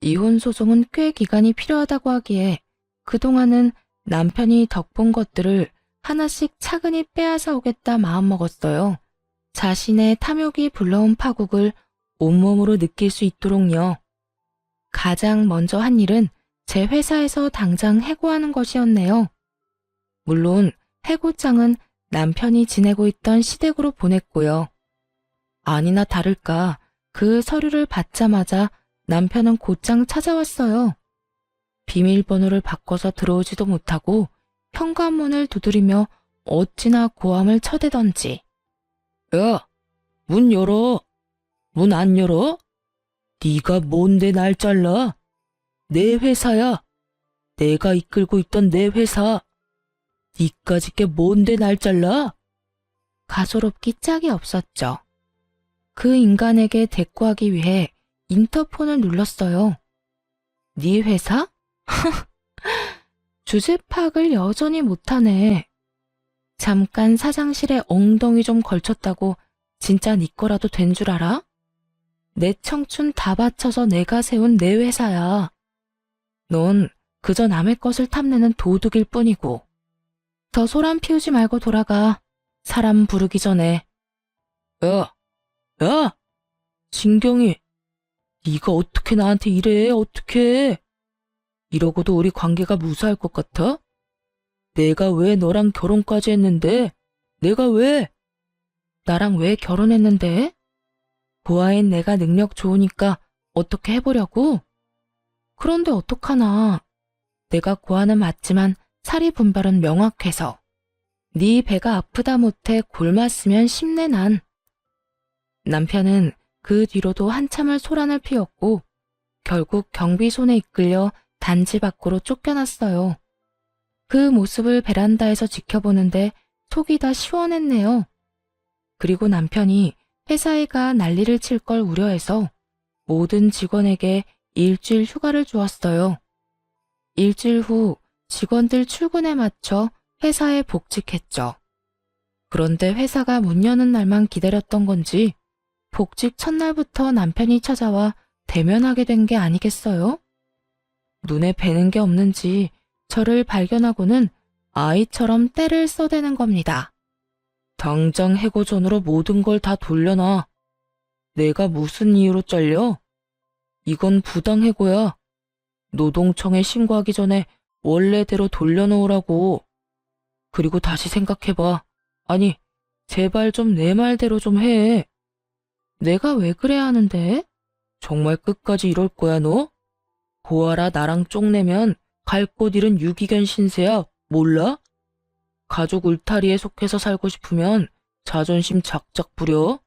이혼 소송은 꽤 기간이 필요하다고 하기에 그동안은 남편이 덕본 것들을 하나씩 차근히 빼앗아 오겠다 마음먹었어요. 자신의 탐욕이 불러온 파국을 온몸으로 느낄 수 있도록요. 가장 먼저 한 일은 제 회사에서 당장 해고하는 것이었네요. 물론 해고장은 남편이 지내고 있던 시댁으로 보냈고요. 아니나 다를까 그 서류를 받자마자 남편은 곧장 찾아왔어요. 비밀번호를 바꿔서 들어오지도 못하고 현관문을 두드리며 어찌나 고함을 쳐대던지. 야, 문 열어. 문 안 열어? 네가 뭔데 날 잘라? 내 회사야. 내가 이끌고 있던 내 회사. 니까짓 게 뭔데 날 잘라? 가소롭기 짝이 없었죠. 그 인간에게 대꾸하기 위해 인터폰을 눌렀어요. 네 회사? 주제 파악을 여전히 못하네. 잠깐 사장실에 엉덩이 좀 걸쳤다고 진짜 네 거라도 된 줄 알아? 내 청춘 다 바쳐서 내가 세운 내 회사야. 넌 그저 남의 것을 탐내는 도둑일 뿐이고. 더 소란 피우지 말고 돌아가. 사람 부르기 전에. 야! 진경이, 네가 어떻게 나한테 이래? 어떻게? 이러고도 우리 관계가 무사할 것 같아? 내가 왜 너랑 결혼까지 했는데? 내가 왜? 나랑 왜 결혼했는데? 고아인 내가 능력 좋으니까 어떻게 해보려고? 그런데 어떡하나. 내가 고아는 맞지만 사리 분별은 명확해서. 네 배가 아프다 못해 굶었으면 심내 난. 남편은 그 뒤로도 한참을 소란을 피웠고 결국 경비손에 이끌려 단지 밖으로 쫓겨났어요. 그 모습을 베란다에서 지켜보는데 속이 다 시원했네요. 그리고 남편이 회사에 가 난리를 칠 걸 우려해서 모든 직원에게 일주일 휴가를 주었어요. 일주일 후 직원들 출근에 맞춰 회사에 복직했죠. 그런데 회사가 문 여는 날만 기다렸던 건지 복직 첫날부터 남편이 찾아와 대면하게 된 게 아니겠어요? 눈에 뵈는 게 없는지 저를 발견하고는 아이처럼 때를 써대는 겁니다. 당장 해고 전으로 모든 걸 다 돌려놔. 내가 무슨 이유로 잘려? 이건 부당해고야. 노동청에 신고하기 전에 원래대로 돌려놓으라고. 그리고 다시 생각해봐. 아니, 제발 좀 내 말대로 좀 해. 내가 왜 그래야 하는데? 정말 끝까지 이럴 거야, 너? 고아라 나랑 쪽내면 갈 곳 잃은 유기견 신세야. 몰라? 가족 울타리에 속해서 살고 싶으면 자존심 작작 부려.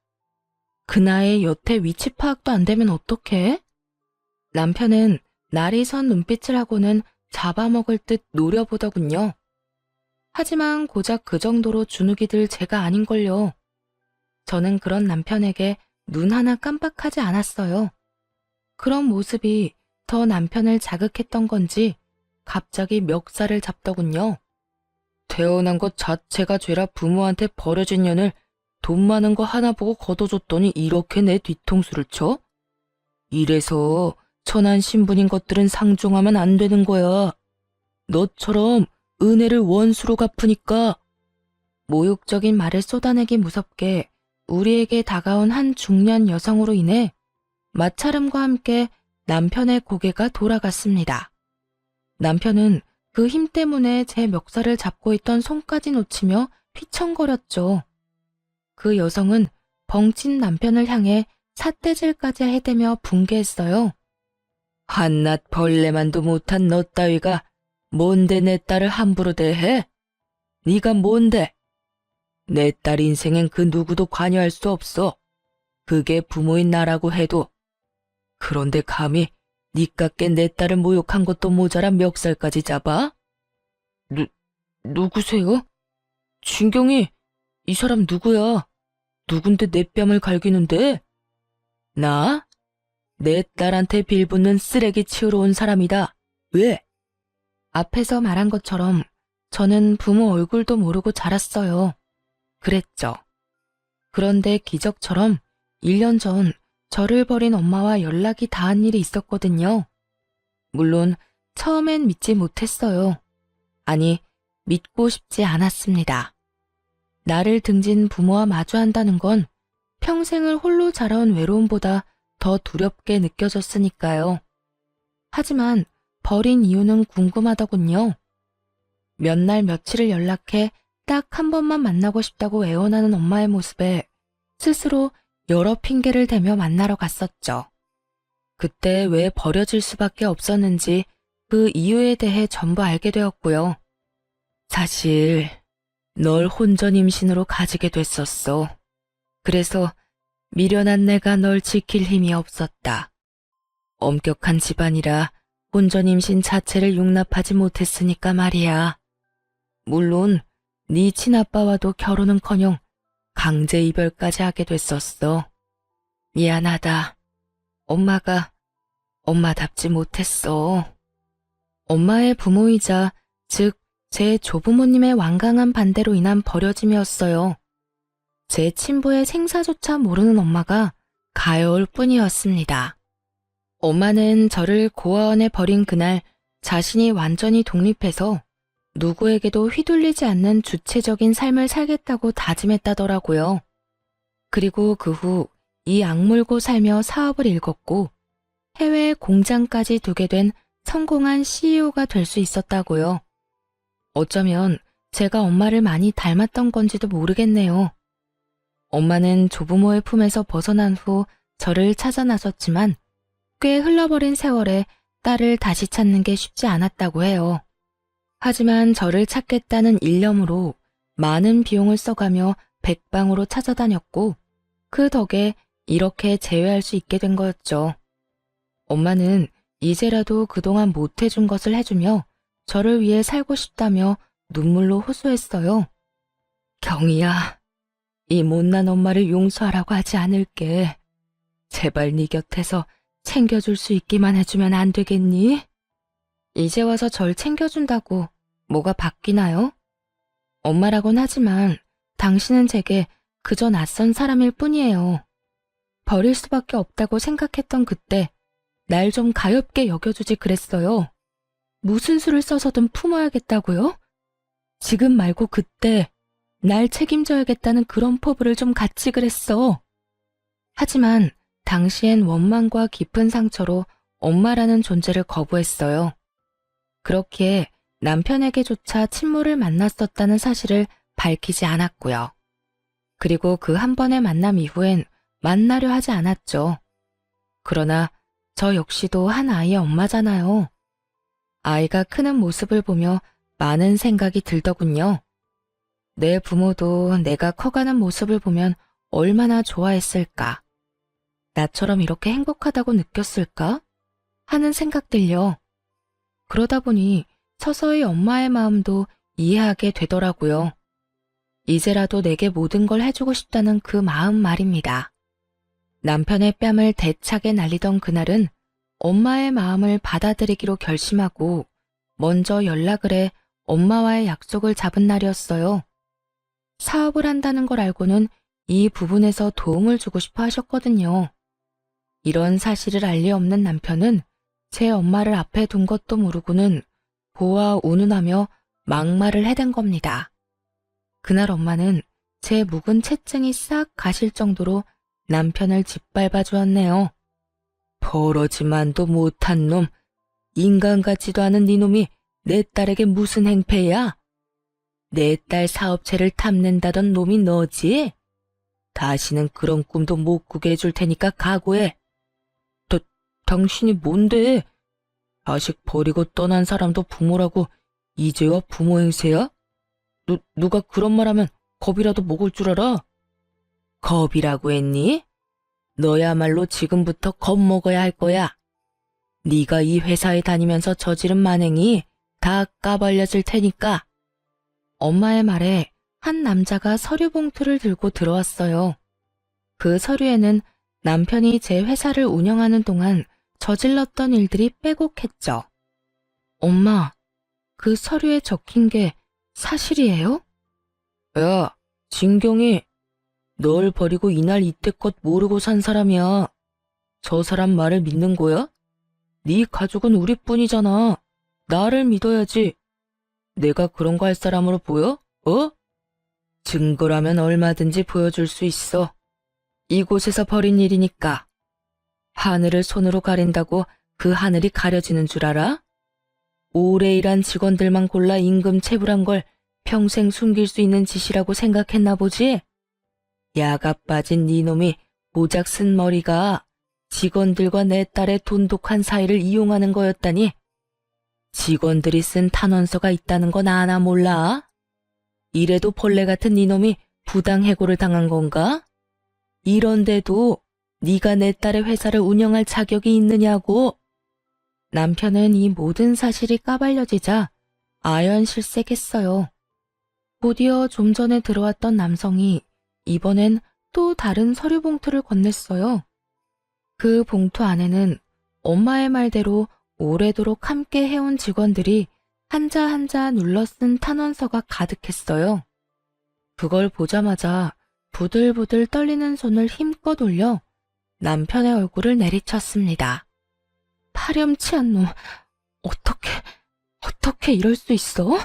그 나이에 여태 위치 파악도 안 되면 어떡해? 남편은 날이 선 눈빛을 하고는 잡아먹을 듯 노려보더군요. 하지만 고작 그 정도로 주눅이 들 제가 아닌걸요. 저는 그런 남편에게 눈 하나 깜빡하지 않았어요. 그런 모습이 더 남편을 자극했던 건지 갑자기 멱살을 잡더군요. 태어난 것 자체가 죄라 부모한테 버려진 년을 돈 많은 거 하나 보고 걷어줬더니 이렇게 내 뒤통수를 쳐? 이래서 천한 신분인 것들은 상종하면 안 되는 거야. 너처럼 은혜를 원수로 갚으니까. 모욕적인 말을 쏟아내기 무섭게 우리에게 다가온 한 중년 여성으로 인해 마찰음과 함께 남편의 고개가 돌아갔습니다. 남편은 그 힘 때문에 제 멱살을 잡고 있던 손까지 놓치며 휘청거렸죠. 그 여성은 벙친 남편을 향해 삿대질까지 해대며 분개했어요. 한낱 벌레만도 못한 너 따위가 뭔데 내 딸을 함부로 대해? 네가 뭔데? 내 딸 인생엔 그 누구도 관여할 수 없어. 그게 부모인 나라고 해도. 그런데 감히 니깎게 내 딸을 모욕한 것도 모자라 멱살까지 잡아? 누구세요? 진경이, 이 사람 누구야? 누군데 내 뺨을 갈기는데? 나? 내 딸한테 빌붙는 쓰레기 치우러 온 사람이다. 왜? 앞에서 말한 것처럼 저는 부모 얼굴도 모르고 자랐어요. 그랬죠. 그런데 기적처럼 1년 전 저를 버린 엄마와 연락이 닿은 일이 있었거든요. 물론 처음엔 믿지 못했어요. 아니, 믿고 싶지 않았습니다. 나를 등진 부모와 마주한다는 건 평생을 홀로 자라온 외로움보다 더 두렵게 느껴졌으니까요. 하지만 버린 이유는 궁금하더군요. 몇 날 며칠을 연락해 딱 한 번만 만나고 싶다고 애원하는 엄마의 모습에 스스로 여러 핑계를 대며 만나러 갔었죠. 그때 왜 버려질 수밖에 없었는지 그 이유에 대해 전부 알게 되었고요. 사실 널 혼전 임신으로 가지게 됐었어. 그래서 미련한 내가 널 지킬 힘이 없었다. 엄격한 집안이라 혼전 임신 자체를 용납하지 못했으니까 말이야. 물론 네 친아빠와도 결혼은커녕 강제 이별까지 하게 됐었어. 미안하다. 엄마가 엄마답지 못했어. 엄마의 부모이자 즉 제 조부모님의 완강한 반대로 인한 버려짐이었어요. 제 친부의 생사조차 모르는 엄마가 가여울 뿐이었습니다. 엄마는 저를 고아원에 버린 그날 자신이 완전히 독립해서 누구에게도 휘둘리지 않는 주체적인 삶을 살겠다고 다짐했다더라고요. 그리고 그 후 이 악물고 살며 사업을 일궜고 해외에 공장까지 두게 된 성공한 CEO가 될 수 있었다고요. 어쩌면 제가 엄마를 많이 닮았던 건지도 모르겠네요. 엄마는 조부모의 품에서 벗어난 후 저를 찾아 나섰지만 꽤 흘러버린 세월에 딸을 다시 찾는 게 쉽지 않았다고 해요. 하지만 저를 찾겠다는 일념으로 많은 비용을 써가며 백방으로 찾아다녔고 그 덕에 이렇게 재회할 수 있게 된 거였죠. 엄마는 이제라도 그동안 못해준 것을 해주며 저를 위해 살고 싶다며 눈물로 호소했어요. 경이야, 이 못난 엄마를 용서하라고 하지 않을게. 제발 네 곁에서 챙겨줄 수 있기만 해주면 안 되겠니? 이제 와서 절 챙겨준다고 뭐가 바뀌나요? 엄마라곤 하지만 당신은 제게 그저 낯선 사람일 뿐이에요. 버릴 수밖에 없다고 생각했던 그때 날 좀 가엾게 여겨주지 그랬어요. 무슨 수를 써서든 품어야겠다고요? 지금 말고 그때 날 책임져야겠다는 그런 포부를 좀 갖지 그랬어. 하지만 당시엔 원망과 깊은 상처로 엄마라는 존재를 거부했어요. 그렇기에 남편에게조차 친모를 만났었다는 사실을 밝히지 않았고요. 그리고 그 한 번의 만남 이후엔 만나려 하지 않았죠. 그러나 저 역시도 한 아이의 엄마잖아요. 아이가 크는 모습을 보며 많은 생각이 들더군요. 내 부모도 내가 커가는 모습을 보면 얼마나 좋아했을까? 나처럼 이렇게 행복하다고 느꼈을까? 하는 생각들요. 그러다 보니 서서히 엄마의 마음도 이해하게 되더라고요. 이제라도 내게 모든 걸 해주고 싶다는 그 마음 말입니다. 남편의 뺨을 대차게 날리던 그날은 엄마의 마음을 받아들이기로 결심하고 먼저 연락을 해 엄마와의 약속을 잡은 날이었어요. 사업을 한다는 걸 알고는 이 부분에서 도움을 주고 싶어 하셨거든요. 이런 사실을 알 리 없는 남편은 제 엄마를 앞에 둔 것도 모르고는 보아 운운하며 막말을 해댄 겁니다. 그날 엄마는 제 묵은 채증이 싹 가실 정도로 남편을 짓밟아 주었네요. 버러지만도 못한 놈, 인간 같지도 않은 네 놈이 내 딸에게 무슨 행패야? 내 딸 사업체를 탐낸다던 놈이 너지? 다시는 그런 꿈도 못 꾸게 해줄 테니까 각오해. 당신이 뭔데? 자식 버리고 떠난 사람도 부모라고 이제와 부모 행세야? 누가 그런 말하면 겁이라도 먹을 줄 알아? 겁이라고 했니? 너야말로 지금부터 겁먹어야 할 거야. 네가 이 회사에 다니면서 저지른 만행이 다 까발려질 테니까. 엄마의 말에 한 남자가 서류 봉투를 들고 들어왔어요. 그 서류에는 남편이 제 회사를 운영하는 동안 저질렀던 일들이 빼곡했죠. 엄마, 그 서류에 적힌 게 사실이에요? 야, 진경이 널 버리고 이날 이때껏 모르고 산 사람이야. 저 사람 말을 믿는 거야? 네 가족은 우리뿐이잖아. 나를 믿어야지. 내가 그런 거 할 사람으로 보여? 어? 증거라면 얼마든지 보여줄 수 있어. 이곳에서 벌인 일이니까. 하늘을 손으로 가린다고 그 하늘이 가려지는 줄 알아? 오래 일한 직원들만 골라 임금 체불한 걸 평생 숨길 수 있는 짓이라고 생각했나 보지? 야가 빠진 네 놈이 모작 쓴 머리가 직원들과 내 딸의 돈독한 사이를 이용하는 거였다니. 직원들이 쓴 탄원서가 있다는 건 아나 몰라? 이래도 벌레 같은 네 놈이 부당 해고를 당한 건가? 이런데도 네가 내 딸의 회사를 운영할 자격이 있느냐고. 남편은 이 모든 사실이 까발려지자 아연실색했어요. 곧이어 좀 전에 들어왔던 남성이 이번엔 또 다른 서류 봉투를 건넸어요. 그 봉투 안에는 엄마의 말대로 오래도록 함께 해온 직원들이 한자 한자 눌러 쓴 탄원서가 가득했어요. 그걸 보자마자 부들부들 떨리는 손을 힘껏 올려 남편의 얼굴을 내리쳤습니다. 파렴치한 놈, 어떻게 이럴 수 있어?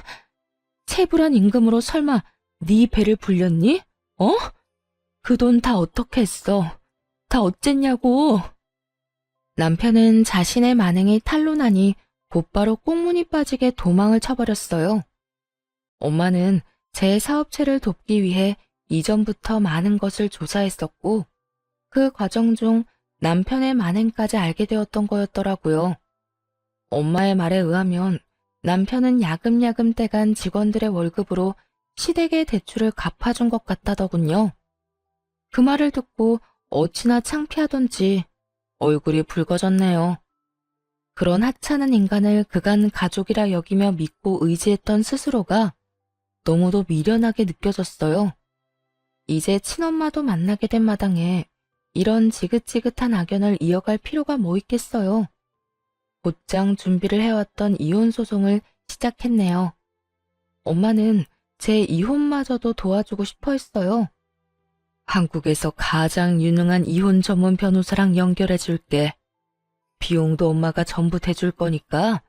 체불한 임금으로 설마 네 배를 불렸니? 어? 그 돈 다 어떻게 했어? 다 어쨌냐고? 남편은 자신의 만행이 탄로나니 곧바로 꽁무니 빠지게 도망을 쳐버렸어요. 엄마는 제 사업체를 돕기 위해 이전부터 많은 것을 조사했었고 그 과정 중 남편의 만행까지 알게 되었던 거였더라고요. 엄마의 말에 의하면 남편은 야금야금 떼간 직원들의 월급으로 시댁의 대출을 갚아준 것 같다더군요. 그 말을 듣고 어찌나 창피하던지 얼굴이 붉어졌네요. 그런 하찮은 인간을 그간 가족이라 여기며 믿고 의지했던 스스로가 너무도 미련하게 느껴졌어요. 이제 친엄마도 만나게 된 마당에 이런 지긋지긋한 악연을 이어갈 필요가 뭐 있겠어요. 곧장 준비를 해왔던 이혼 소송을 시작했네요. 엄마는 제 이혼마저도 도와주고 싶어 했어요. 한국에서 가장 유능한 이혼 전문 변호사랑 연결해 줄게. 비용도 엄마가 전부 대줄 거니까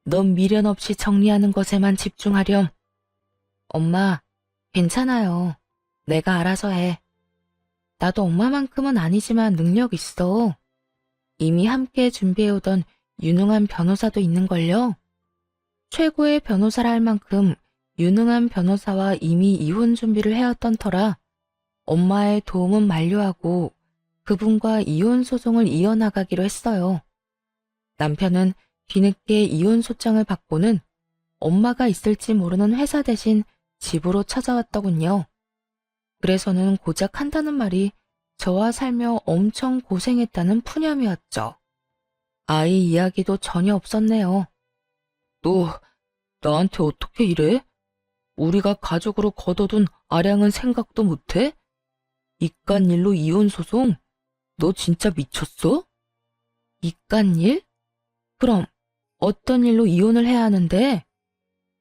넌 미련 없이 정리하는 것에만 집중하렴. 엄마, 괜찮아요. 내가 알아서 해. 나도 엄마만큼은 아니지만 능력 있어. 이미 함께 준비해오던 유능한 변호사도 있는걸요. 최고의 변호사라 할 만큼 유능한 변호사와 이미 이혼 준비를 해왔던 터라 엄마의 도움은 만료하고 그분과 이혼 소송을 이어나가기로 했어요. 남편은 뒤늦게 이혼 소장을 받고는 엄마가 있을지 모르는 회사 대신 집으로 찾아왔더군요. 그래서는 고작 한다는 말이 저와 살며 엄청 고생했다는 푸념이었죠. 아이 이야기도 전혀 없었네요. 너 나한테 어떻게 이래? 우리가 가족으로 거둬둔 아량은 생각도 못해? 이깟일로 이혼 소송? 너 진짜 미쳤어? 이깟일? 그럼 어떤 일로 이혼을 해야 하는데?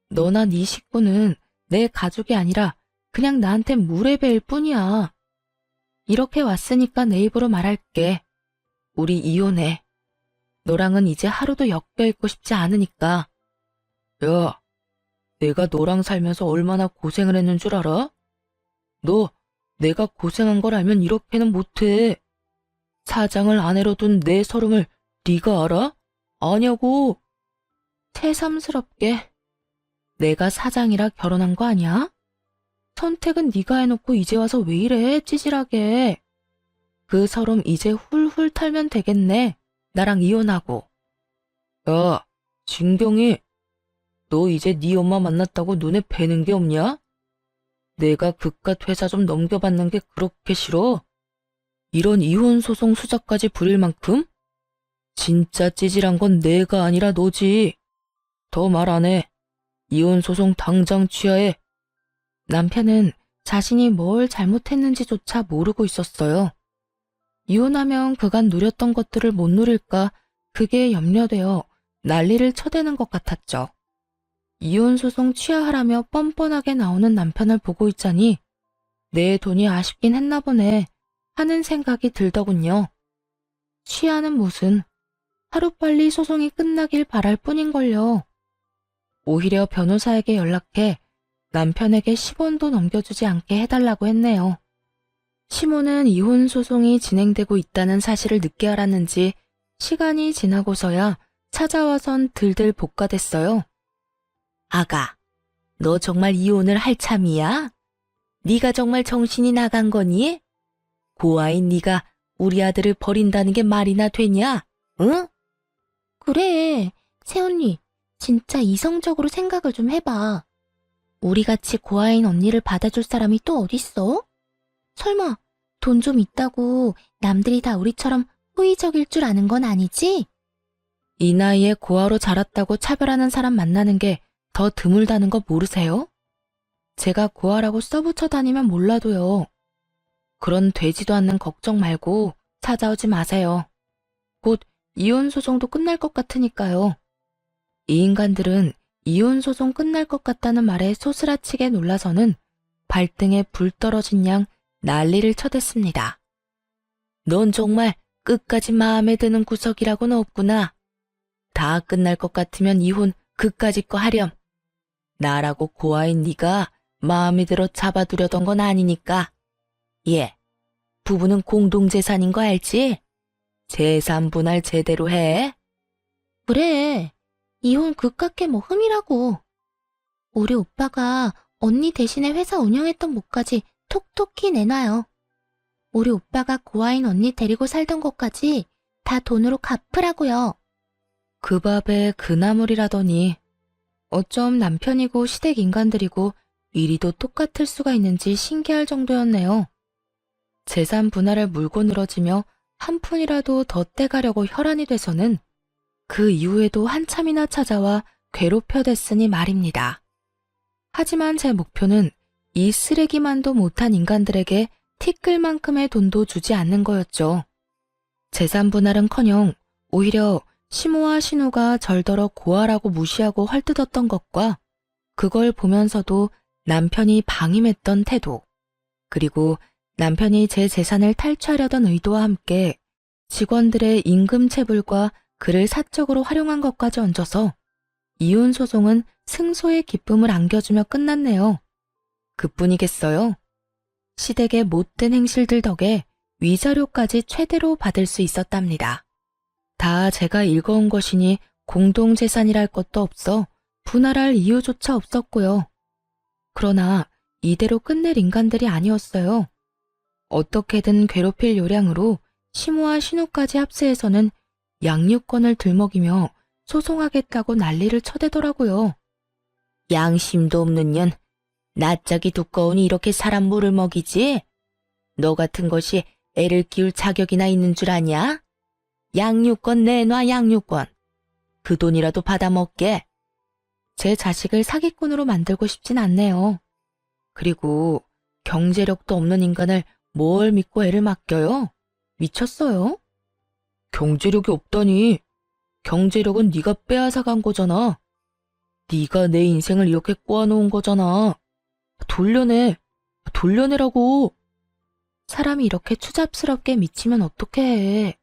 너나 네 식구는 내 가족이 아니라 그냥 나한테 무례배일 뿐이야. 이렇게 왔으니까 내 입으로 말할게. 우리 이혼해. 너랑은 이제 하루도 엮여있고 싶지 않으니까. 야, 내가 너랑 살면서 얼마나 고생을 했는 줄 알아? 너 내가 고생한 걸 알면 이렇게는 못해. 사장을 아내로 둔 내 서름을 네가 알아? 아냐고. 새삼스럽게 내가 사장이라 결혼한 거 아니야? 선택은 네가 해놓고 이제 와서 왜 이래 찌질하게. 그 서름 이제 훌훌 털면 되겠네. 나랑 이혼하고. 야, 진경이, 너 이제 네 엄마 만났다고 눈에 뵈는 게 없냐? 내가 그깟 회사 좀 넘겨받는 게 그렇게 싫어? 이런 이혼 소송 수작까지 부릴 만큼? 진짜 찌질한 건 내가 아니라 너지. 더 말 안 해. 이혼 소송 당장 취하해. 남편은 자신이 뭘 잘못했는지조차 모르고 있었어요. 이혼하면 그간 누렸던 것들을 못 누릴까 그게 염려되어 난리를 쳐대는 것 같았죠. 이혼 소송 취하하라며 뻔뻔하게 나오는 남편을 보고 있자니 내 돈이 아쉽긴 했나 보네 하는 생각이 들더군요. 취하는 무슨, 하루빨리 소송이 끝나길 바랄 뿐인걸요. 오히려 변호사에게 연락해 남편에게 10원도 넘겨주지 않게 해달라고 했네요. 시모는 이혼 소송이 진행되고 있다는 사실을 늦게 알았는지 시간이 지나고서야 찾아와선 들들 볶아댔어요. 아가, 너 정말 이혼을 할 참이야? 네가 정말 정신이 나간 거니? 고아인 네가 우리 아들을 버린다는 게 말이나 되냐? 응? 그래, 새언니, 진짜 이성적으로 생각을 좀 해봐. 우리같이 고아인 언니를 받아줄 사람이 또 어딨어? 설마 돈 좀 있다고 남들이 다 우리처럼 호의적일 줄 아는 건 아니지? 이 나이에 고아로 자랐다고 차별하는 사람 만나는 게 더 드물다는 거 모르세요? 제가 고아라고 써붙여 다니면 몰라도요. 그런 되지도 않는 걱정 말고 찾아오지 마세요. 곧 이혼 소송도 끝날 것 같으니까요. 이 인간들은 이혼 소송 끝날 것 같다는 말에 소스라치게 놀라서는 발등에 불 떨어진 양 난리를 쳐댔습니다. 넌 정말 끝까지 마음에 드는 구석이라고는 없구나. 다 끝날 것 같으면 이혼 그까짓 거 하렴. 나라고 고아인 네가 마음에 들어 잡아두려던 건 아니니까. 예, 부부는 공동재산인 거 알지? 재산 분할 제대로 해. 그래, 이혼 그깟게 뭐 흠이라고. 우리 오빠가 언니 대신에 회사 운영했던 몫까지 톡톡히 내놔요. 우리 오빠가 고아인 언니 데리고 살던 곳까지 다 돈으로 갚으라고요. 그 밥에 그 나물이라더니 어쩜 남편이고 시댁 인간들이고 이리도 똑같을 수가 있는지 신기할 정도였네요. 재산 분할을 물고 늘어지며 한 푼이라도 더 떼가려고 혈안이 돼서는 그 이후에도 한참이나 찾아와 괴롭혀댔으니 말입니다. 하지만 제 목표는 이 쓰레기만도 못한 인간들에게 티끌만큼의 돈도 주지 않는 거였죠. 재산 분할은커녕 오히려 시모와 신우가 절더러 고아라고 무시하고 헐뜯었던 것과 그걸 보면서도 남편이 방임했던 태도, 그리고 남편이 제 재산을 탈취하려던 의도와 함께 직원들의 임금 체불과 그를 사적으로 활용한 것까지 얹어서 이혼 소송은 승소의 기쁨을 안겨주며 끝났네요. 그뿐이겠어요. 시댁의 못된 행실들 덕에 위자료까지 최대로 받을 수 있었답니다. 다 제가 읽어온 것이니 공동재산이랄 것도 없어 분할할 이유조차 없었고요. 그러나 이대로 끝낼 인간들이 아니었어요. 어떻게든 괴롭힐 요량으로 시모와 신우까지 합세해서는 양육권을 들먹이며 소송하겠다고 난리를 쳐대더라고요. 양심도 없는 년, 낯짝이 두꺼우니 이렇게 사람 물을 먹이지? 너 같은 것이 애를 키울 자격이나 있는 줄 아냐? 양육권 내놔, 양육권. 그 돈이라도 받아먹게. 제 자식을 사기꾼으로 만들고 싶진 않네요. 그리고 경제력도 없는 인간을 뭘 믿고 애를 맡겨요? 미쳤어요? 경제력이 없다니. 경제력은 네가 빼앗아간 거잖아. 네가 내 인생을 이렇게 꼬아놓은 거잖아. 돌려내라고. 사람이 이렇게 추잡스럽게 미치면 어떻게 해.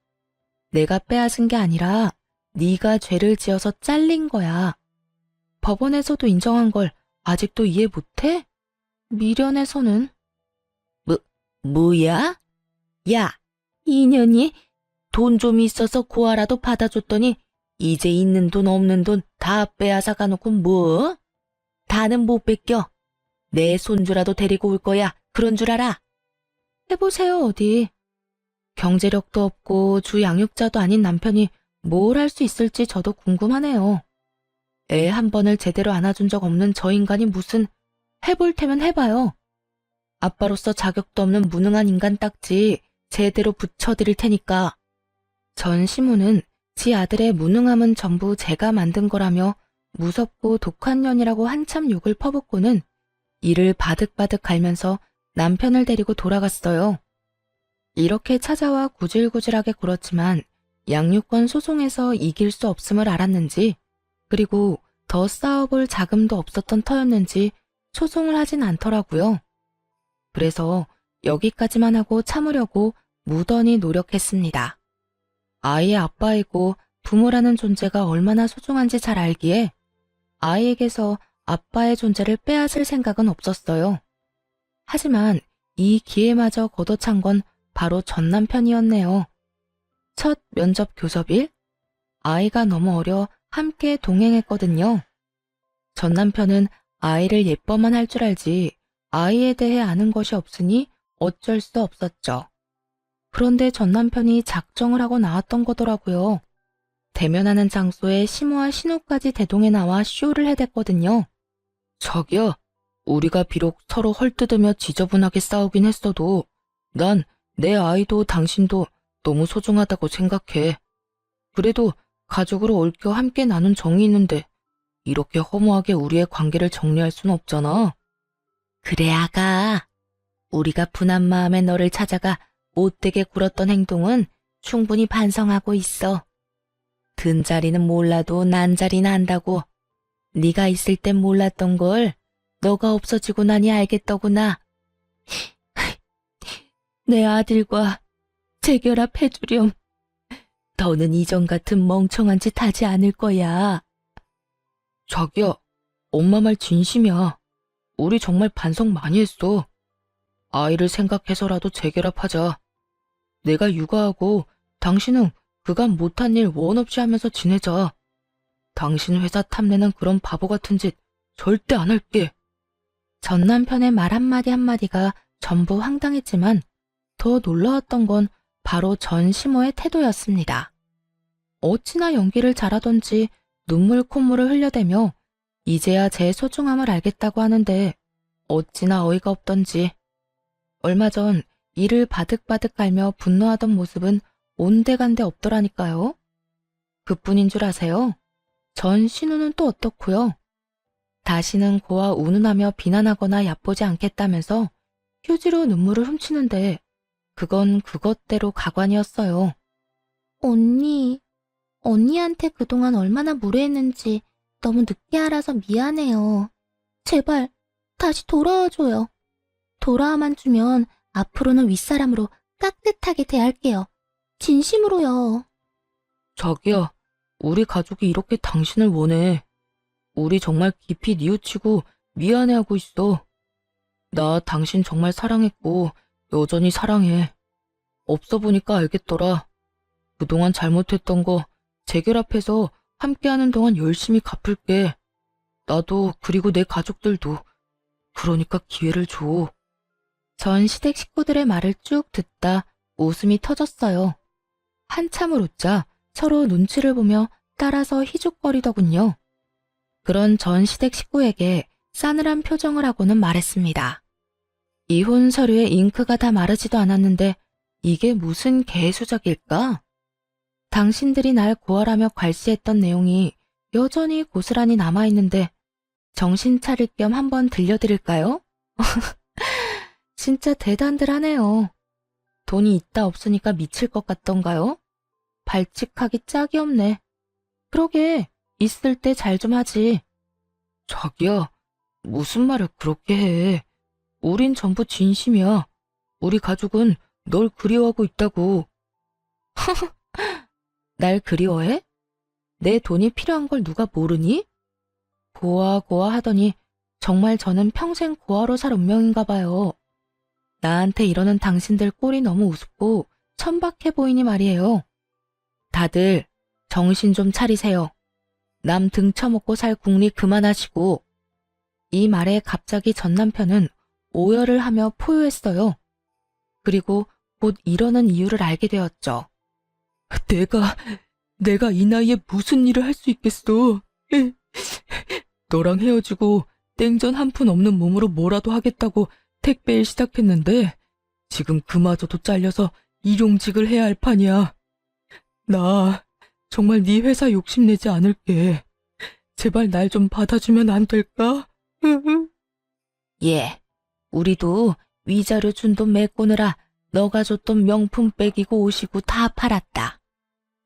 내가 빼앗은 게 아니라 네가 죄를 지어서 잘린 거야. 법원에서도 인정한 걸 아직도 이해 못해? 미련에서는. 뭐야? 야, 이년이 돈 좀 있어서 고아라도 받아줬더니 이제 있는 돈 없는 돈 다 빼앗아 가놓고 뭐? 다는 못 뺏겨. 내 손주라도 데리고 올 거야. 그런 줄 알아? 해보세요, 어디. 경제력도 없고 주 양육자도 아닌 남편이 뭘 할 수 있을지 저도 궁금하네요. 애 한 번을 제대로 안아준 적 없는 저 인간이 무슨 해볼 테면 해봐요. 아빠로서 자격도 없는 무능한 인간 딱지 제대로 붙여드릴 테니까. 전 시모는 지 아들의 무능함은 전부 제가 만든 거라며 무섭고 독한 년이라고 한참 욕을 퍼붓고는 이를 바득바득 갈면서 남편을 데리고 돌아갔어요. 이렇게 찾아와 구질구질하게 굴었지만 양육권 소송에서 이길 수 없음을 알았는지, 그리고 더 싸워볼 자금도 없었던 터였는지 소송을 하진 않더라고요. 그래서 여기까지만 하고 참으려고 무던히 노력했습니다. 아이의 아빠이고 부모라는 존재가 얼마나 소중한지 잘 알기에 아이에게서 아빠의 존재를 빼앗을 생각은 없었어요. 하지만 이 기회마저 걷어찬 건 바로 전 남편이었네요. 첫 면접 교섭일, 아이가 너무 어려 함께 동행했거든요. 전 남편은 아이를 예뻐만 할 줄 알지 아이에 대해 아는 것이 없으니 어쩔 수 없었죠. 그런데 전 남편이 작정을 하고 나왔던 거더라고요. 대면하는 장소에 시모와 신우까지 대동해 나와 쇼를 해댔거든요. 자기야, 우리가 비록 서로 헐뜯으며 지저분하게 싸우긴 했어도 난 내 아이도 당신도 너무 소중하다고 생각해. 그래도 가족으로 얽혀 함께 나눈 정이 있는데 이렇게 허무하게 우리의 관계를 정리할 순 없잖아. 그래, 아가. 우리가 분한 마음에 너를 찾아가 못되게 굴었던 행동은 충분히 반성하고 있어. 든 자리는 몰라도 난 자리는 안다고. 네가 있을 땐 몰랐던 걸 너가 없어지고 나니 알겠더구나. 내 아들과 재결합해주렴. 더는 이전 같은 멍청한 짓 하지 않을 거야. 자기야, 엄마 말 진심이야. 우리 정말 반성 많이 했어. 아이를 생각해서라도 재결합하자. 내가 육아하고 당신은 그간 못한 일 원 없이 하면서 지내자. 당신 회사 탐내는 그런 바보 같은 짓 절대 안 할게. 전 남편의 말 한마디 한마디가 전부 황당했지만 더 놀라웠던 건 바로 전 시모의 태도였습니다. 어찌나 연기를 잘하던지 눈물 콧물을 흘려대며 이제야 제 소중함을 알겠다고 하는데 어찌나 어이가 없던지. 얼마 전 이를 바득바득 갈며 분노하던 모습은 온데간데 없더라니까요. 그뿐인 줄 아세요? 전 신우는 또 어떻고요? 다시는 고아 운운하며 비난하거나 얕보지 않겠다면서 휴지로 눈물을 훔치는데 그건 그것대로 가관이었어요. 언니한테 그동안 얼마나 무례했는지 너무 늦게 알아서 미안해요. 제발 다시 돌아와줘요. 돌아와만 주면 앞으로는 윗사람으로 깍듯하게 대할게요. 진심으로요. 자기야, 우리 가족이 이렇게 당신을 원해. 우리 정말 깊이 뉘우치고 미안해하고 있어. 나 당신 정말 사랑했고 여전히 사랑해. 없어 보니까 알겠더라. 그동안 잘못했던 거 재결합해서 함께하는 동안 열심히 갚을게. 나도 그리고 내 가족들도. 그러니까 기회를 줘. 전 시댁 식구들의 말을 쭉 듣다 웃음이 터졌어요. 한참을 웃자 서로 눈치를 보며 따라서 희죽거리더군요. 그런 전 시댁 식구에게 싸늘한 표정을 하고는 말했습니다. 이혼 서류에 잉크가 다 마르지도 않았는데 이게 무슨 개수작일까? 당신들이 날 고발하며 괄시했던 내용이 여전히 고스란히 남아있는데 정신 차릴 겸 한번 들려드릴까요? 진짜 대단들 하네요. 돈이 있다 없으니까 미칠 것 같던가요? 발칙하기 짝이 없네. 그러게, 있을 때 잘 좀 하지. 자기야, 무슨 말을 그렇게 해. 우린 전부 진심이야. 우리 가족은 널 그리워하고 있다고. 날 그리워해? 내 돈이 필요한 걸 누가 모르니? 고아 하더니 정말 저는 평생 고아로 살 운명인가 봐요. 나한테 이러는 당신들 꼴이 너무 우습고 천박해 보이니 말이에요. 다들 정신 좀 차리세요. 남 등쳐먹고 살 궁리 그만하시고. 이 말에 갑자기 전 남편은 오열을 하며 포효했어요. 그리고 곧 이러는 이유를 알게 되었죠. 내가 이 나이에 무슨 일을 할 수 있겠어. 너랑 헤어지고 땡전 한 푼 없는 몸으로 뭐라도 하겠다고 택배일 시작했는데 지금 그마저도 잘려서 일용직을 해야 할 판이야. 나 정말 네 회사 욕심내지 않을게. 제발 날 좀 받아주면 안 될까? 예, 우리도 위자료 준 돈 메꾸느라 너가 줬던 명품 백이고 옷이고 다 팔았다.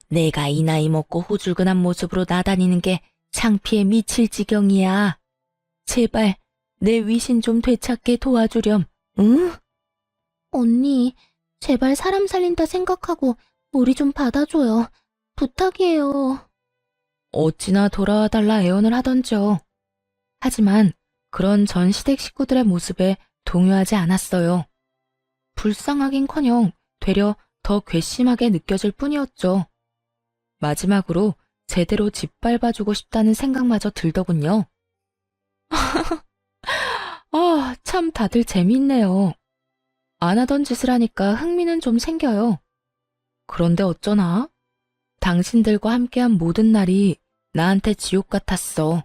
내가 이 나이 먹고 호줄근한 모습으로 나다니는 게 창피해 미칠 지경이야. 제발 내 위신 좀 되찾게 도와주렴, 응? 언니, 제발 사람 살린다 생각하고 우리 좀 받아줘요. 부탁이에요. 어찌나 돌아와 달라 애원을 하던지요. 하지만 그런 전 시댁 식구들의 모습에 동요하지 않았어요. 불쌍하긴커녕 되려 더 괘씸하게 느껴질 뿐이었죠. 마지막으로 제대로 짓밟아주고 싶다는 생각마저 들더군요. 아, 참 다들 재미있네요. 안 하던 짓을 하니까 흥미는 좀 생겨요. 그런데 어쩌나? 당신들과 함께한 모든 날이 나한테 지옥 같았어.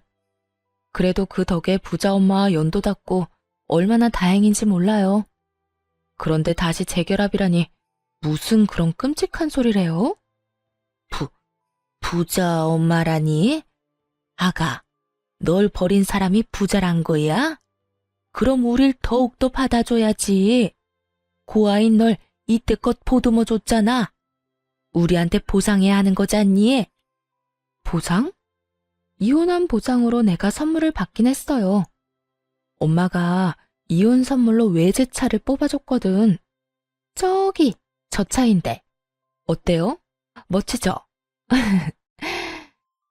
그래도 그 덕에 부자 엄마와 연도 닿고 얼마나 다행인지 몰라요. 그런데 다시 재결합이라니 무슨 그런 끔찍한 소리래요? 부자 엄마라니? 아가, 널 버린 사람이 부자란 거야? 그럼 우릴 더욱더 받아줘야지. 고아인 널 이때껏 보듬어 줬잖아. 우리한테 보상해야 하는 거잖니? 보상? 이혼한 보상으로 내가 선물을 받긴 했어요. 엄마가 이혼 선물로 외제차를 뽑아줬거든. 저기, 저 차인데. 어때요? 멋지죠?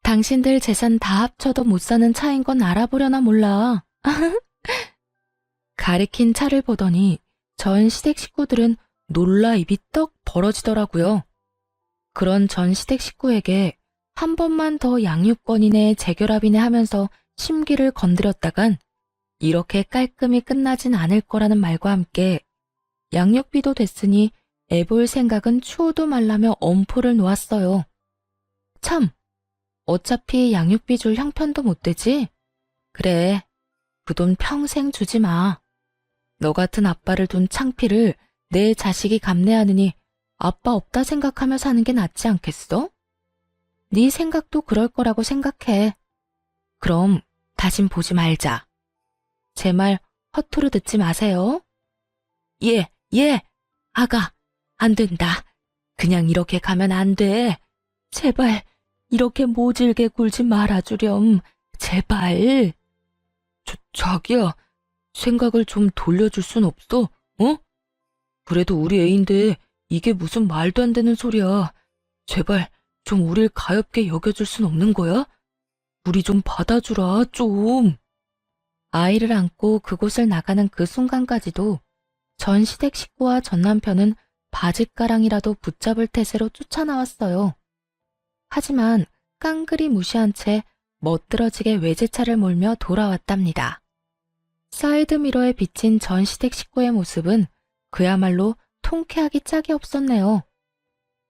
당신들 재산 다 합쳐도 못 사는 차인 건 알아보려나 몰라. 가리킨 차를 보더니 전 시댁 식구들은 놀라 입이 떡 벌어지더라고요. 그런 전 시댁 식구에게 한 번만 더 양육권이네 재결합이네 하면서 심기를 건드렸다간 이렇게 깔끔히 끝나진 않을 거라는 말과 함께 양육비도 됐으니 애볼 생각은 추호도 말라며 엄포를 놓았어요. 참, 어차피 양육비 줄 형편도 못 되지? 그래, 그 돈 평생 주지 마. 너 같은 아빠를 둔 창피를 내 자식이 감내하느니 아빠 없다 생각하며 사는 게 낫지 않겠어? 네 생각도 그럴 거라고 생각해. 그럼 다신 보지 말자. 제 말 허투루 듣지 마세요. 예, 아가, 안 된다. 그냥 이렇게 가면 안 돼. 제발 이렇게 모질게 굴지 말아주렴. 제발. 자기야, 생각을 좀 돌려줄 순 없어? 어? 그래도 우리 애인데 이게 무슨 말도 안 되는 소리야. 제발 좀 우릴 가엾게 여겨줄 순 없는 거야? 우리 좀 받아주라, 좀. 아이를 안고 그곳을 나가는 그 순간까지도 전시댁 식구와 전 남편은 바짓가랑이라도 붙잡을 태세로 쫓아나왔어요. 하지만 깡그리 무시한 채 멋들어지게 외제차를 몰며 돌아왔답니다. 사이드미러에 비친 전시댁 식구의 모습은 그야말로 통쾌하기 짝이 없었네요.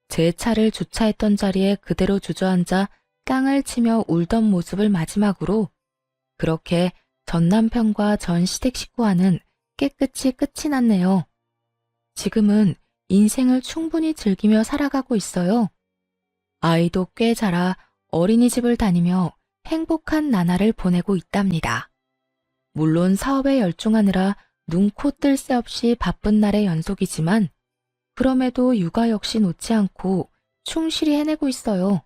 제 차를 주차했던 자리에 그대로 주저앉아 땅을 치며 울던 모습을 마지막으로 그렇게 전 남편과 전 시댁 식구와는 깨끗이 끝이 났네요. 지금은 인생을 충분히 즐기며 살아가고 있어요. 아이도 꽤 자라 어린이집을 다니며 행복한 나날을 보내고 있답니다. 물론 사업에 열중하느라 눈, 코, 뜰 새 없이 바쁜 날의 연속이지만 그럼에도 육아 역시 놓지 않고 충실히 해내고 있어요.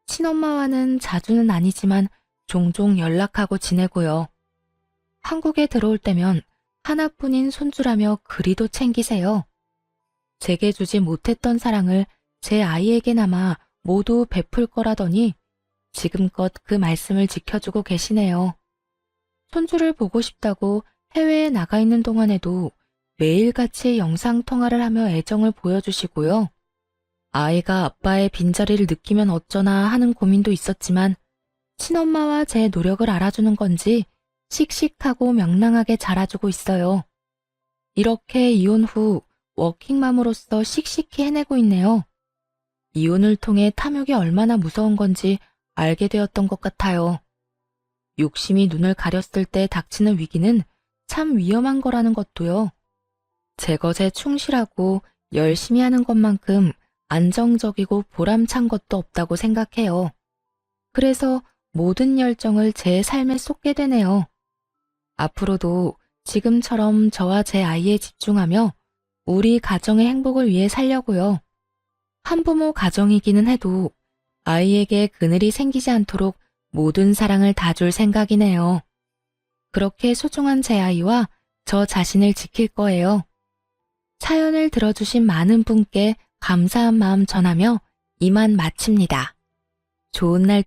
친엄마와는 자주는 아니지만 종종 연락하고 지내고요. 한국에 들어올 때면 하나뿐인 손주라며 그리도 챙기세요. 제게 주지 못했던 사랑을 제 아이에게나마 모두 베풀 거라더니 지금껏 그 말씀을 지켜주고 계시네요. 손주를 보고 싶다고 해외에 나가 있는 동안에도 매일같이 영상통화를 하며 애정을 보여주시고요. 아이가 아빠의 빈자리를 느끼면 어쩌나 하는 고민도 있었지만 친엄마와 제 노력을 알아주는 건지 씩씩하고 명랑하게 자라주고 있어요. 이렇게 이혼 후 워킹맘으로서 씩씩히 해내고 있네요. 이혼을 통해 탐욕이 얼마나 무서운 건지 알게 되었던 것 같아요. 욕심이 눈을 가렸을 때 닥치는 위기는 참 위험한 거라는 것도요. 제 것에 충실하고 열심히 하는 것만큼 안정적이고 보람찬 것도 없다고 생각해요. 그래서 모든 열정을 제 삶에 쏟게 되네요. 앞으로도 지금처럼 저와 제 아이에 집중하며 우리 가정의 행복을 위해 살려고요. 한부모 가정이기는 해도 아이에게 그늘이 생기지 않도록 모든 사랑을 다 줄 생각이네요. 그렇게 소중한 제 아이와 저 자신을 지킬 거예요. 사연을 들어주신 많은 분께 감사한 마음 전하며 이만 마칩니다. 좋은 날